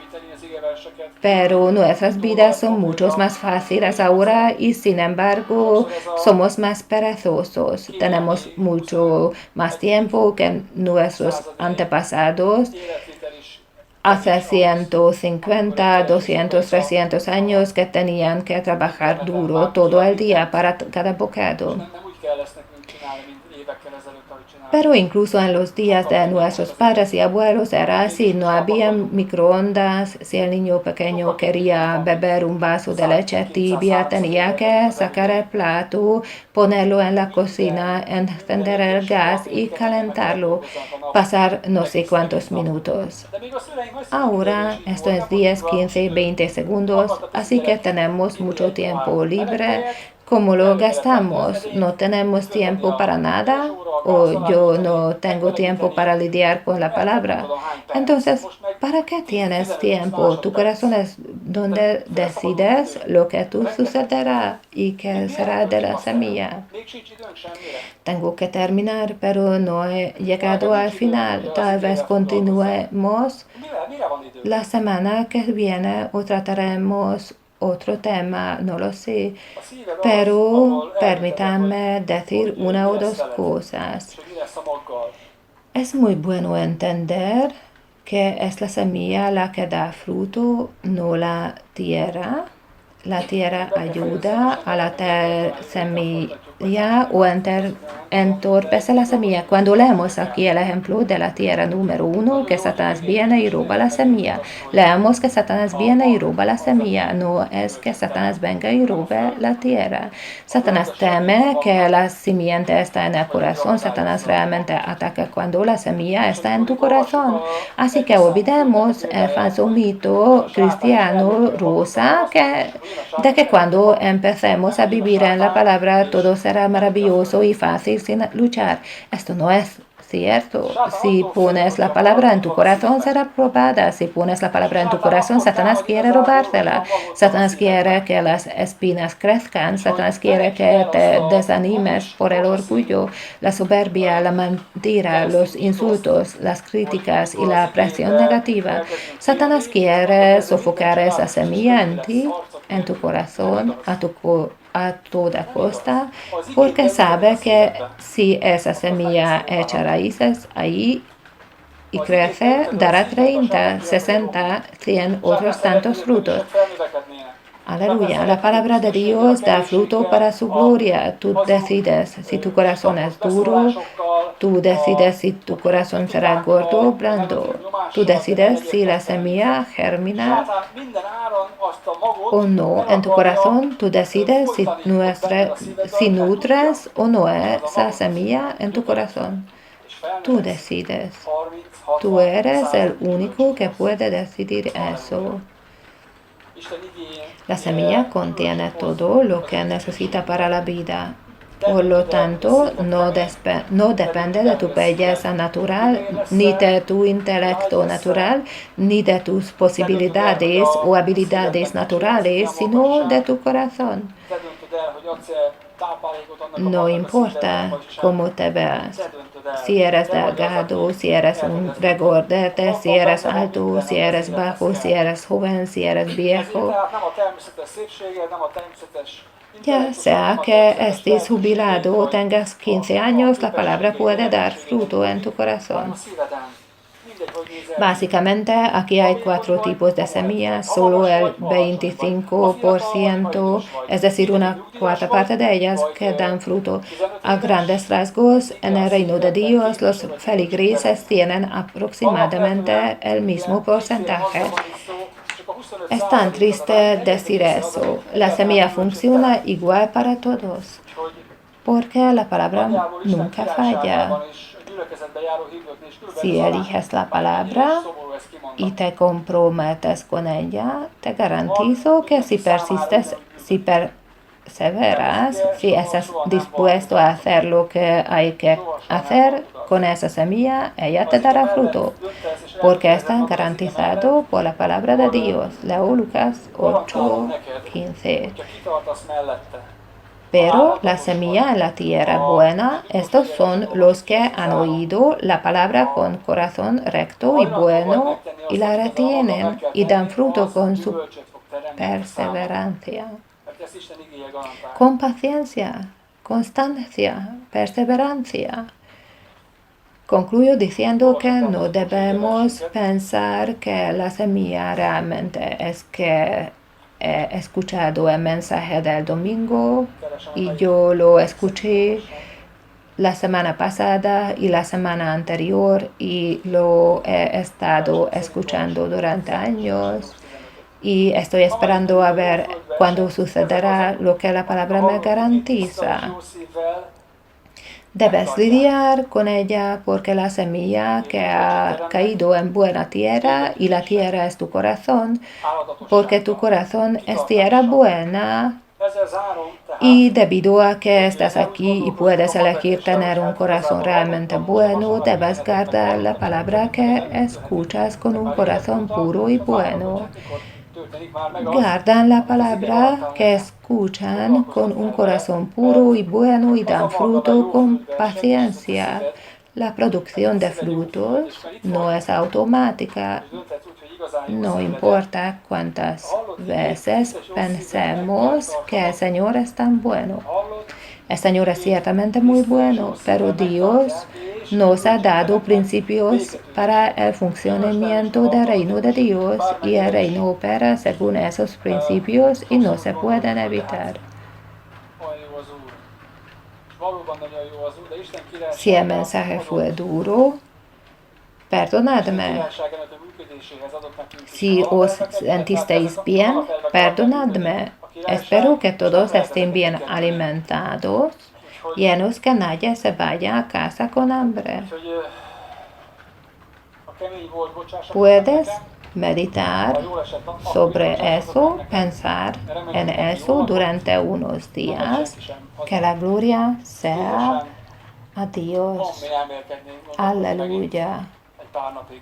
pero nuestras vidas son mucho más fáciles ahora y sin embargo somos más perezosos. Tenemos mucho más tiempo que nuestros antepasados. Hace 150, 200, 300 años que tenían que trabajar duro todo el día para cada bocado. Pero incluso en los días de nuestros padres y abuelos era así, no había microondas. Si el niño pequeño quería beber un vaso de leche tibia, tenía que sacar el plato, ponerlo en la cocina, encender el gas y calentarlo, pasar no sé cuántos minutos. Ahora esto es 10, 15, 20 segundos, así que tenemos mucho tiempo libre. ¿Cómo lo gastamos? ¿No tenemos tiempo para nada? ¿O yo no tengo tiempo para lidiar con la palabra? Entonces, ¿para qué tienes tiempo? Tu corazón es donde decides lo que tú sucederá y qué será de la semilla. Tengo que terminar, pero no he llegado al final. Tal vez continuemos la semana que viene o trataremos otro tema, no lo sé, pero permítanme decir una o dos cosas. Es muy bueno entender que es la semilla la que da fruto, no la tierra. La tierra ayuda a la semilla o entorpece la semilla. Cuando leemos aquí el ejemplo de la tierra número 1, que Satanás viene y roba la semilla, leemos que Satanás viene y roba la semilla, no es que Satanás venga y robe la tierra. Satanás teme que la simiente está en el corazón. Satanás realmente ataca cuando la semilla está en tu corazón. Así que olvidemos el falso mito cristiano rosa de que cuando empecemos a vivir en la palabra todo será maravilloso y fácil sin luchar. Esto no es cierto. Si pones la palabra en tu corazón, será probada. Si pones la palabra en tu corazón, Satanás quiere robártela. Satanás quiere que las espinas crezcan. Satanás quiere que te desanimes por el orgullo, la soberbia, la mentira, los insultos, las críticas y la presión negativa. Satanás quiere sofocar esa semilla en ti, en tu corazón, a toda costa, porque sabe que si esa semilla echa raíces ahí y crece, dará 30, 60, 100 otros tantos frutos. Aleluya, la palabra de Dios da fruto para su gloria. Tú decides si tu corazón es duro, tú decides si tu corazón será gordo o blando. Tú decides si la semilla germina o no en tu corazón. Tú decides si nutres o no esa semilla en tu corazón. Tú decides. Tú eres el único que puede decidir eso. La semilla contiene todo lo que necesita para la vida. Por lo tanto, no depende de tu belleza natural, ni de tu intelecto natural, ni de tus posibilidades o habilidades naturales, sino de tu corazón. No importa cómo te veas, si eres delgado, si eres un regordete, si eres alto, si eres bajo, si eres joven, si eres viejo. Ya sea que estés jubilado o tengas 15 años, la palabra puede dar fruto en tu corazón. Básicamente, aquí hay 4 tipos de semillas, solo el 25%, es decir, una cuarta parte de ellas que dan fruto. A grandes rasgos, en el reino de Dios, los feligreses tienen aproximadamente el mismo porcentaje. Es tan triste decir eso. La semilla funciona igual para todos, porque la palabra nunca falla. Si eliges la palabra y te comprometes con ella, te garantizo que si persistes, si perseveras, si estás dispuesto a hacer lo que hay que hacer con esa semilla, ella te dará fruto, porque está garantizado por la palabra de Dios. Leo Lucas 8:15. Pero la semilla en la tierra buena, estos son los que han oído la palabra con corazón recto y bueno y la retienen y dan fruto con su perseverancia. Con paciencia, constancia, perseverancia. Concluyo diciendo que no debemos pensar que la semilla realmente es que he escuchado el mensaje del domingo y yo lo escuché la semana pasada y la semana anterior y lo he estado escuchando durante años y estoy esperando a ver cuándo sucederá lo que la palabra me garantiza. Debes lidiar con ella porque la semilla que ha caído en buena tierra y la tierra es tu corazón, porque tu corazón es tierra buena. Y debido a que estás aquí y puedes elegir tener un corazón realmente bueno, debes guardar la palabra que escuchas con un corazón puro y bueno. Guardan la palabra que escuchan con un corazón puro y bueno y dan fruto con paciencia. La producción de frutos no es automática. No importa cuántas veces pensemos que el Señor es tan bueno. El Señor es ciertamente muy bueno, pero Dios nos ha dado principios para el funcionamiento del reino de Dios y el reino opera según esos principios y no se pueden evitar. Si el mensaje fue duro, perdonadme. Si os sentisteis bien, perdonadme. Espero que todos estén bien alimentados, llenos que nadie se vaya a casa con hambre. Puedes meditar sobre eso, pensar en eso durante unos días. Que la gloria sea a Dios. Pont mi elmélkednénk, gondolom, hogy megint Aleluya. egy pár napig